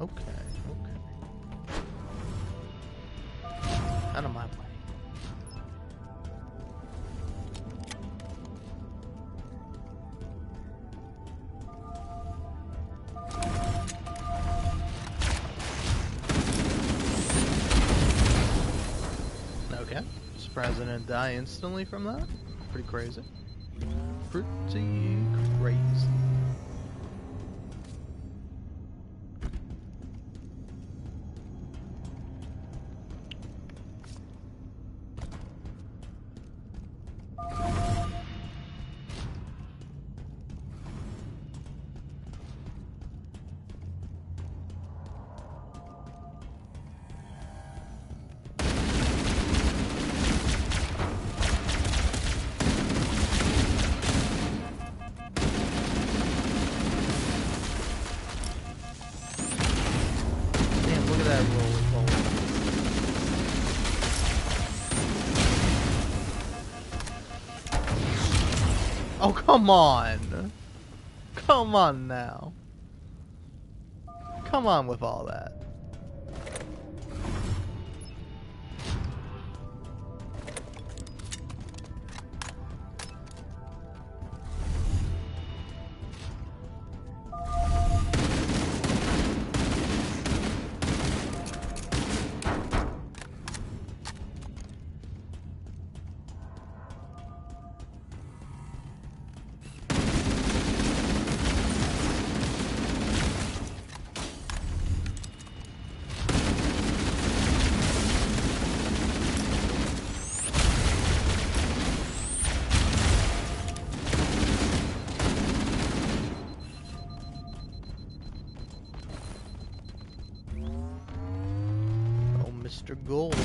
Okay, okay. Out of my way. Okay. Surprised I didn't die instantly from that. Pretty crazy. Pretty crazy. Oh, come on. Come on now. Come on with all that. Mr. Gold.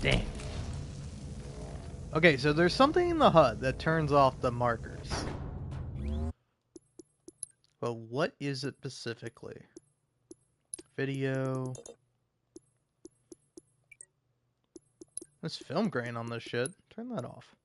Dang. Okay, so there's something in the HUD that turns off the markers. But what is it specifically? Video. There's film grain on this shit. Turn that off.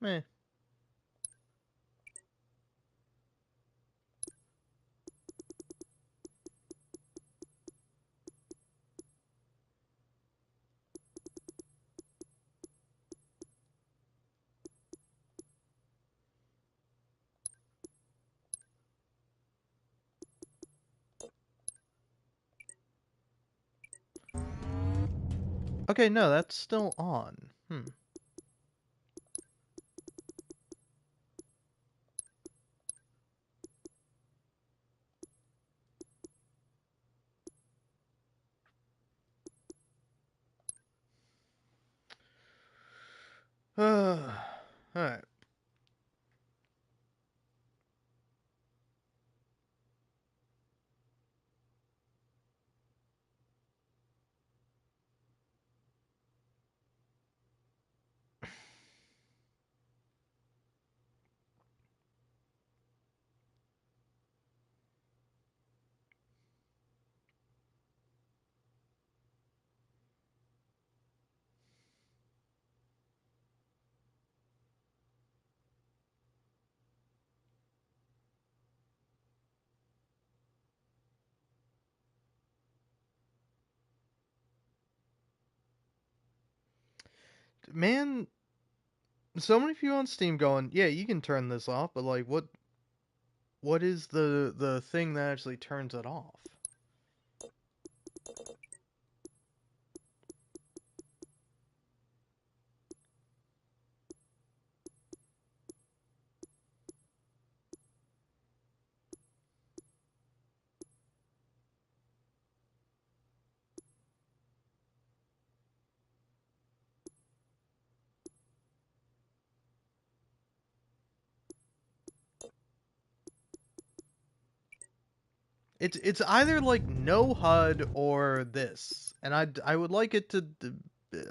Meh. Okay, no, that's still on. Alright. Man, so many people on Steam going, yeah, you can turn this off, but like what is the thing that actually turns it off? It's either like no HUD or this, and I would like it to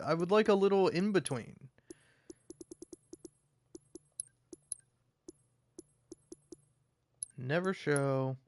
I would like a little in between. Never show.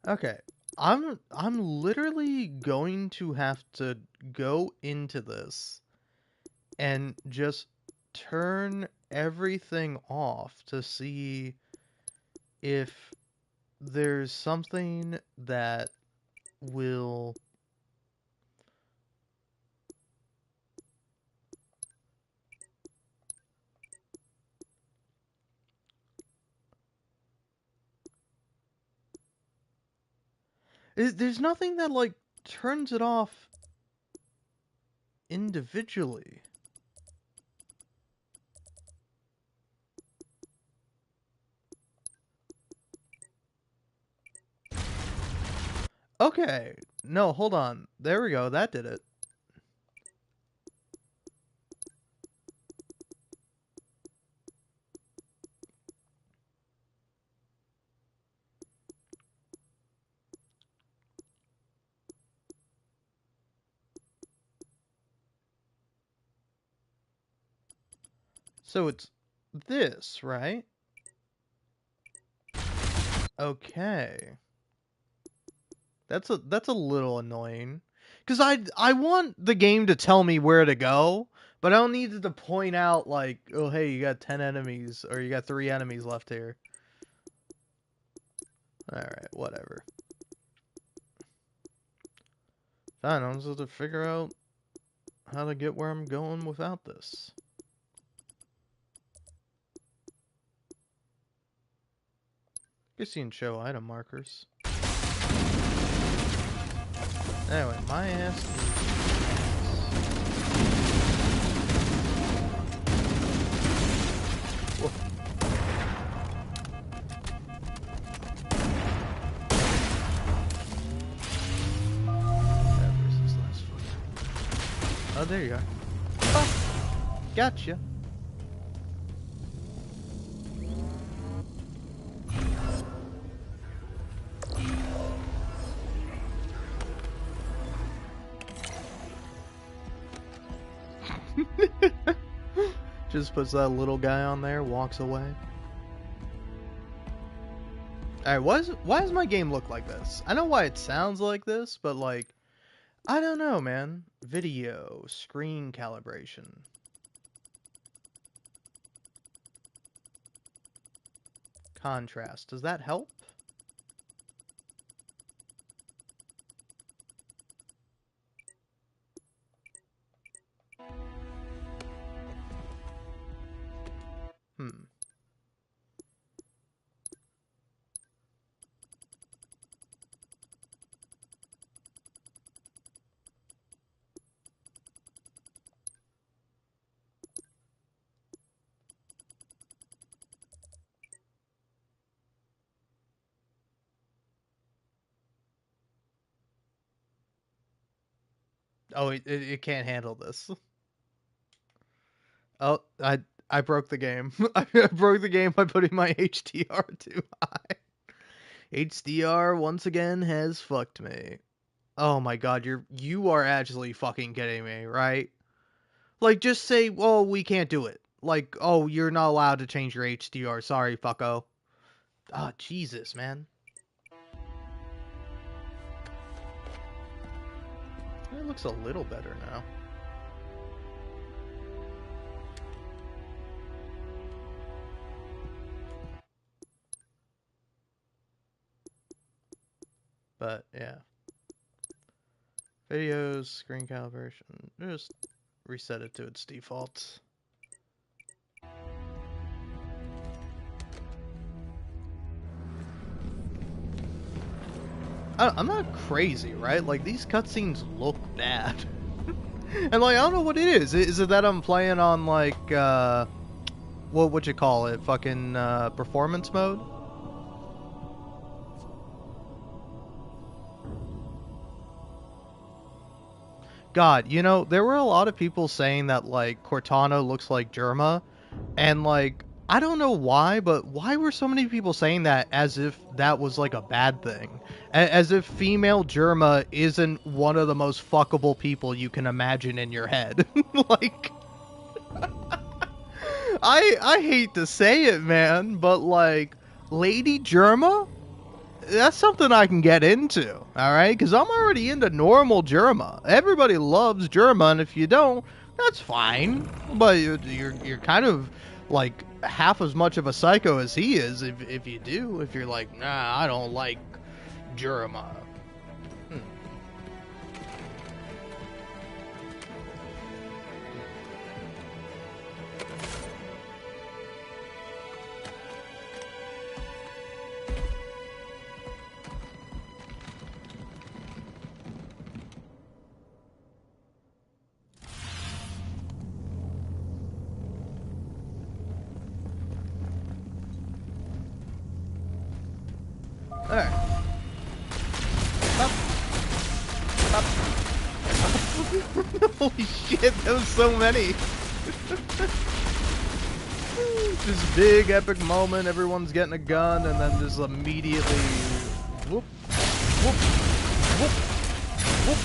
Okay. I'm literally going to have to go into this and just turn everything off to see if there's something that will. There's nothing that like turns it off individually. Okay. No, hold on. There we go. That did it. So it's this, right? Okay. That's a little annoying. Cuz I want the game to tell me where to go, but I don't need it to point out like, "Oh, hey, you got 10 enemies or you got 3 enemies left here." Alright, whatever. Fine, I'm supposed to figure out how to get where I'm going without this. You're seeing show item markers. Anyway, my ass is... Whoa. Where's this last foot? Oh, there you are. Oh, gotcha. Just puts that little guy on there, walks away. Alright, why does my game look like this? I know why it sounds like this, but like, I don't know, man. Video, screen calibration. Contrast, does that help? Oh, it can't handle this. Oh, I broke the game. I broke the game by putting my HDR too high. HDR once again has fucked me. Oh my god, you are actually fucking kidding me, right? Like, just say, well, we can't do it. Like, oh, you're not allowed to change your HDR. Sorry, fucko. Oh, Jesus, man. It looks a little better now. But, yeah. Videos, screen calibration. Just reset it to its defaults. I'm not crazy, right? Like, these cutscenes look bad. And, like, I don't know what it is. Is it that I'm playing on, like, what would you call it? Fucking, performance mode? God, you know, there were a lot of people saying that, like, Cortana looks like Germa, and, like, I don't know why, but why were so many people saying that as if that was, like, a bad thing? As if female Germa isn't one of the most fuckable people you can imagine in your head. Like, I hate to say it, man, but, like, Lady Germa? That's something I can get into, alright? Because I'm already into normal Germa. Everybody loves Germa, and if you don't, that's fine. But you're kind of, like, half as much of a psycho as he is if you do. If you're like, nah, I don't like Germa. Alright. Up. Up. Holy shit, that was so many. This big epic moment, everyone's getting a gun, and then just immediately whoop, whoop, whoop, whoop.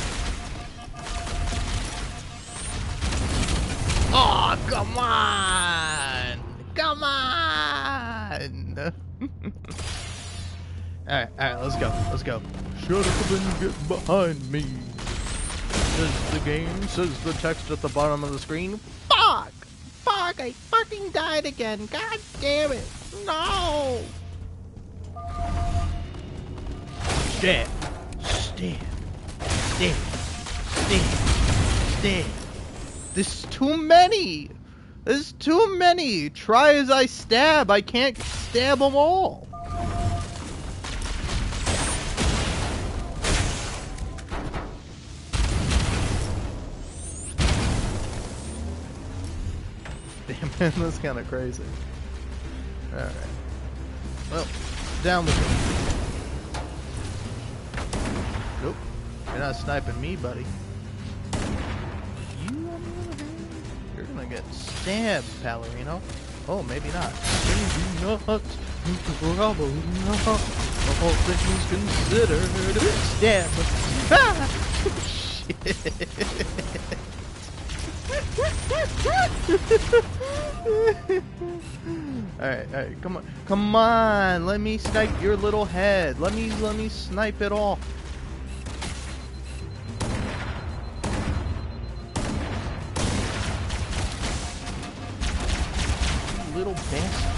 Oh, come on! Come on! Alright, let's go. Shut up and get behind me. Says the game, says the text at the bottom of the screen. Fuck! Fuck, I fucking died again. God damn it. No! Stab. Stab. Stab. Stab. Stab. There's too many. There's too many. Try as I stab, I can't stab them all. Damn, man, that's kind of crazy. Alright. Well, down we go. Nope. You're not sniping me, buddy. You, on the other hand, you're gonna get stabbed, Palorino. Oh, maybe not. Maybe not. Probably not. All things considered. Stab. Ah! Shit. Alright, come on, let me snipe your little head. Let me snipe it off. You little bastard.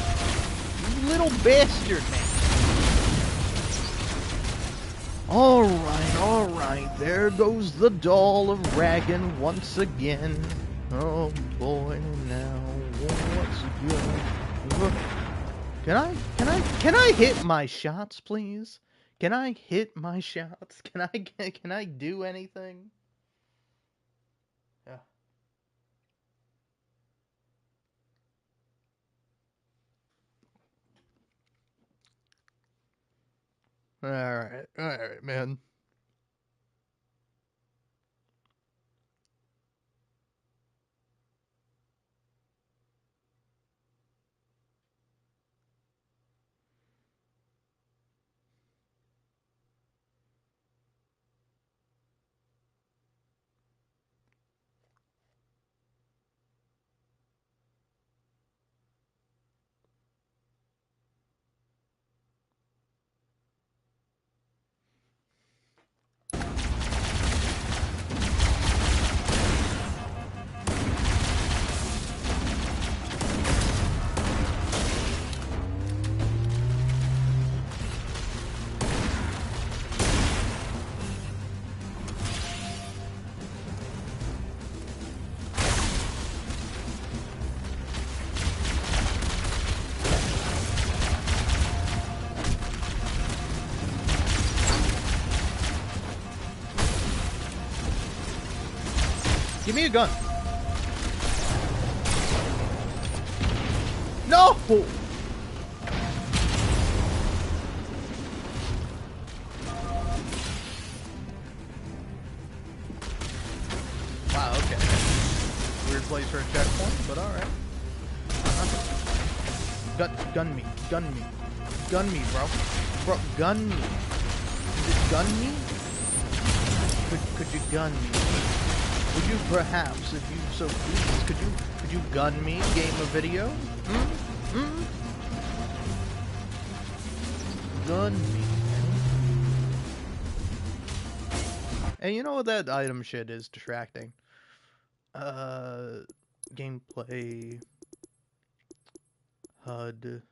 You little bastard, man. Alright, there goes the doll of Raggin once again. Oh boy, now what's good? Can I hit my shots, please? Can I hit my shots? Can I do anything? Yeah. All right, man. Give me a gun. No! Wow, okay. Weird place for a checkpoint, but alright. Gun me, bro. Bro, gun me. Is it gun me? Could you gun me? Would you perhaps, if you so please, could you gun me, game of video? Gun me. Hey, you know what, that item shit is distracting. Gameplay. HUD.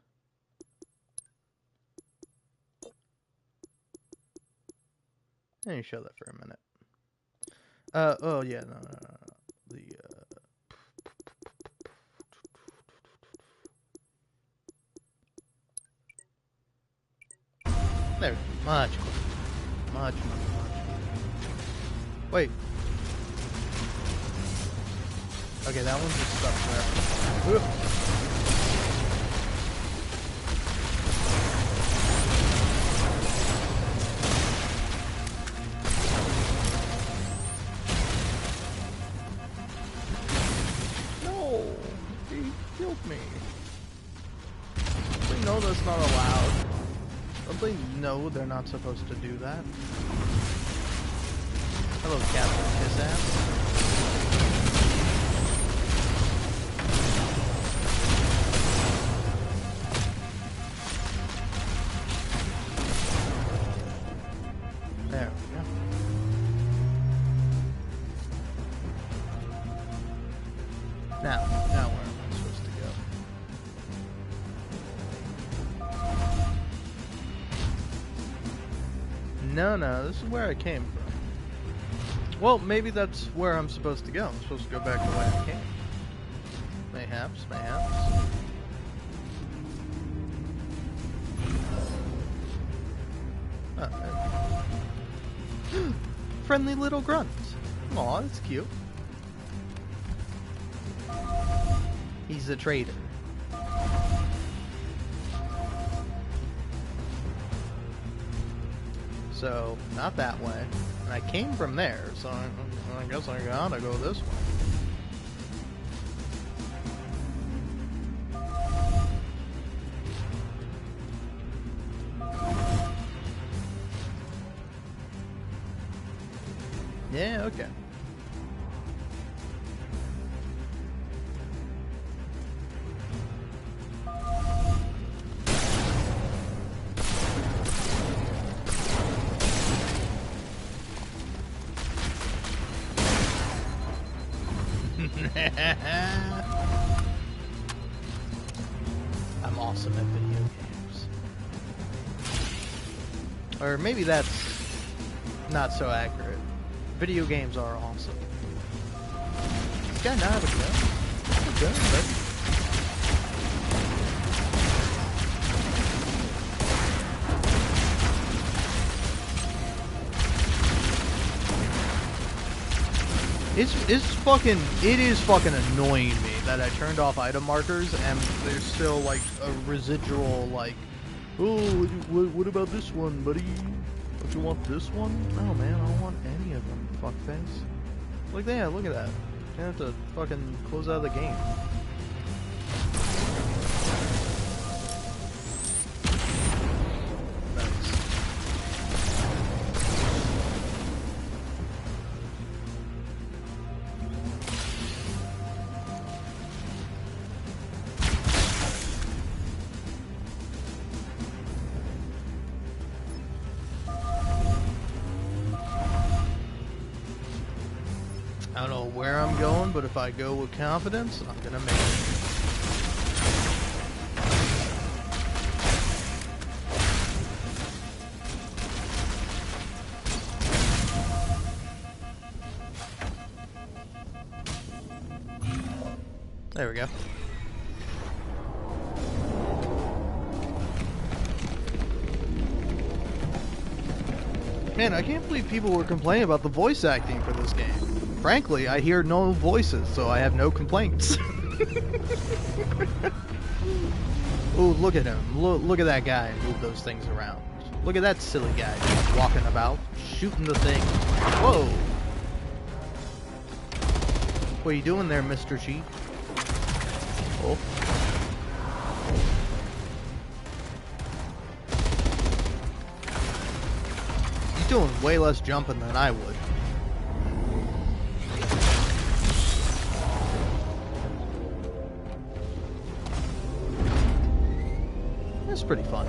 Let me show that for a minute. Oh yeah, no. There, much quicker. Much. Wait. Okay, that one's just stuck there. Me. They know that's not allowed. Don't they know they're not supposed to do that? Hello, Captain Kiss Ass. There we go. Now where am I supposed to go? No, this is where I came from. Well, maybe that's where I'm supposed to go. I'm supposed to go back the way I came. Mayhaps. Oh, friendly little grunt. Aw, that's cute. He's a traitor. So, not that way. And I came from there, so I guess I gotta go this way. Yeah, okay. I'm awesome at video games. Or maybe that's not so accurate. Video games are awesome. This guy not have a gun? Have a gun, buddy. It is fucking annoying me that I turned off item markers and there's still like a residual like, oh, what about this one, buddy? Don't you want this one? No, man, I don't want any of them, fuckface. Look there, look at that. You have to fucking close out of the game. I don't know where I'm going, but if I go with confidence, I'm gonna make it. There we go. Man, I can't believe people were complaining about the voice acting for this game. Frankly, I hear no voices, so I have no complaints. Ooh, look at him. Look at that guy move those things around. Look at that silly guy just walking about, shooting the thing. Whoa! What are you doing there, Mr. Chief? Oh. He's doing way less jumping than I would. That's pretty fun.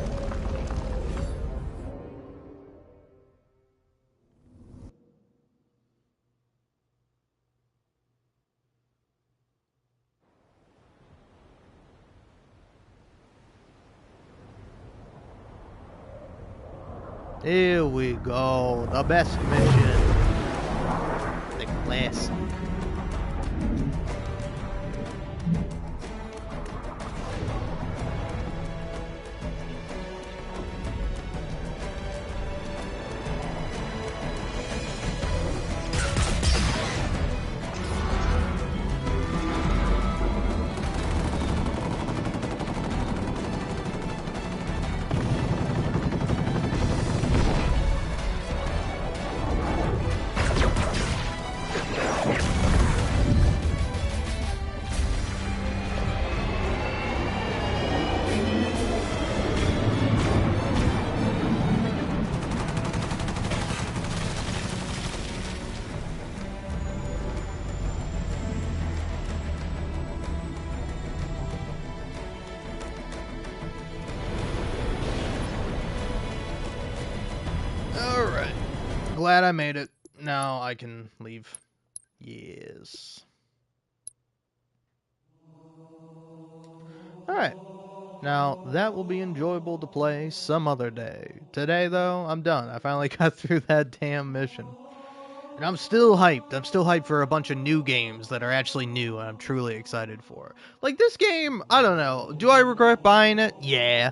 Here we go. The best mission. The classic. Alright. Glad I made it. Now I can leave. Yes. Alright. Now, that will be enjoyable to play some other day. Today, though, I'm done. I finally got through that damn mission. And I'm still hyped. I'm still hyped for a bunch of new games that are actually new and I'm truly excited for. Like this game, I don't know. Do I regret buying it? Yeah.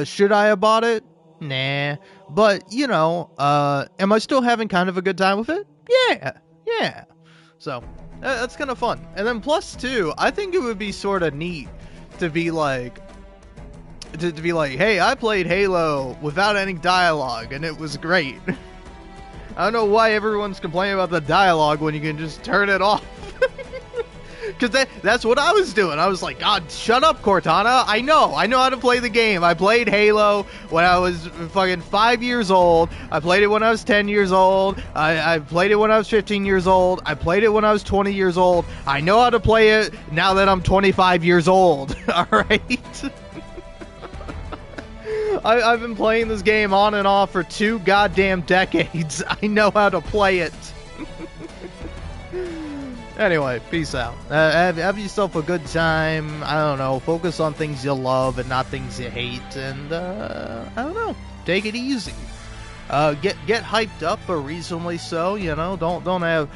Should I have bought it? Nah. But, am I still having kind of a good time with it? Yeah. Yeah. So, that's kind of fun. And then plus two, I think it would be sort of neat to be like hey, I played Halo without any dialogue and it was great. I don't know why everyone's complaining about the dialogue when you can just turn it off. Because that's what I was doing. I was like, God, shut up, Cortana. I know how to play the game. I played Halo when I was fucking 5 years old. I played it when I was 10 years old. I played it when I was 15 years old. I played it when I was 20 years old. I know how to play it now that I'm 25 years old. All right? I've been playing this game on and off for 2 goddamn decades. I know how to play it. Anyway, peace out. Have yourself a good time. I don't know. Focus on things you love and not things you hate. And, I don't know. Take it easy. Get hyped up, but reasonably so. Don't have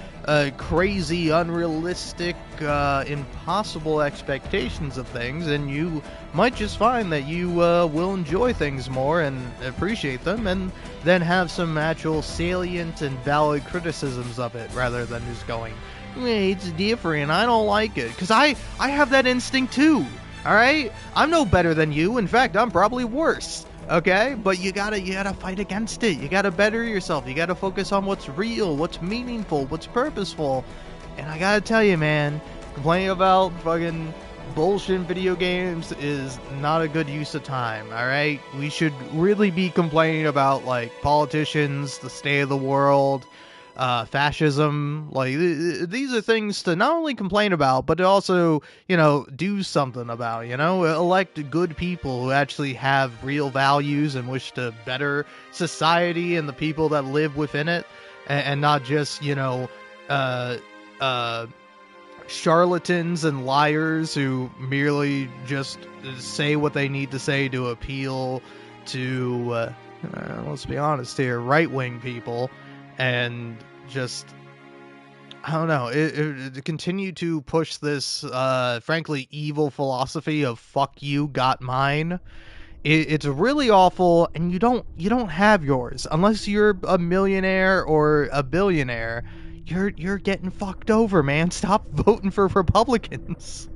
crazy, unrealistic, impossible expectations of things, and you might just find that you will enjoy things more and appreciate them, and then have some actual salient and valid criticisms of it, rather than just going, hey, it's different, I don't like it. Because I have that instinct too, alright? I'm no better than you. In fact, I'm probably worse. Okay, but you gotta fight against it. You gotta better yourself. You gotta focus on what's real, what's meaningful, what's purposeful. And I gotta tell you, man, complaining about fucking bullshit video games is not a good use of time. All right, we should really be complaining about like politicians, the state of the world, fascism. Like these are things to not only complain about, but to also, do something about. Elect good people who actually have real values and wish to better society and the people that live within it, and not just charlatans and liars who merely just say what they need to say to appeal to let's be honest here, right-wing people. And just, I don't know, it continue to push this, frankly, evil philosophy of "fuck you, got mine." It's really awful, and you don't have yours unless you're a millionaire or a billionaire. You're getting fucked over, man. Stop voting for Republicans.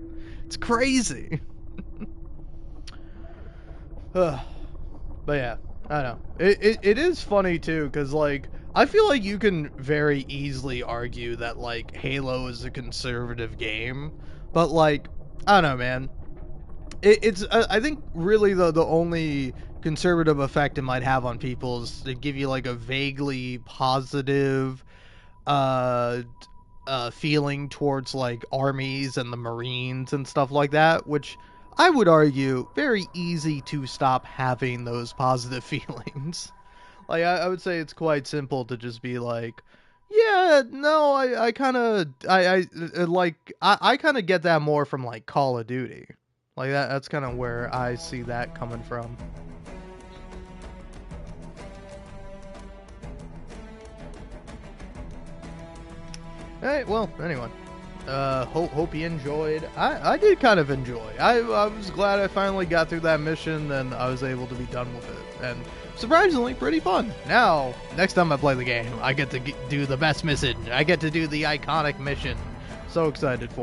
It's crazy. But yeah, I don't know. It is funny too, because like, I feel like you can very easily argue that, like, Halo is a conservative game, but, like, I don't know, man. It's I think, really, the only conservative effect it might have on people is to give you, like, a vaguely positive, feeling towards, like, armies and the Marines and stuff like that, which I would argue very easy to stop having those positive feelings. Like, I would say it's quite simple to just be like, yeah, no, I kind of, I kind of get that more from, like, Call of Duty. Like, that's kind of where I see that coming from. Alright, well, anyway. Hope you enjoyed. I did kind of enjoy. I was glad I finally got through that mission and I was able to be done with it. And surprisingly, pretty fun. Now, next time I play the game, I get to do the best mission. I get to do the iconic mission. So excited for it.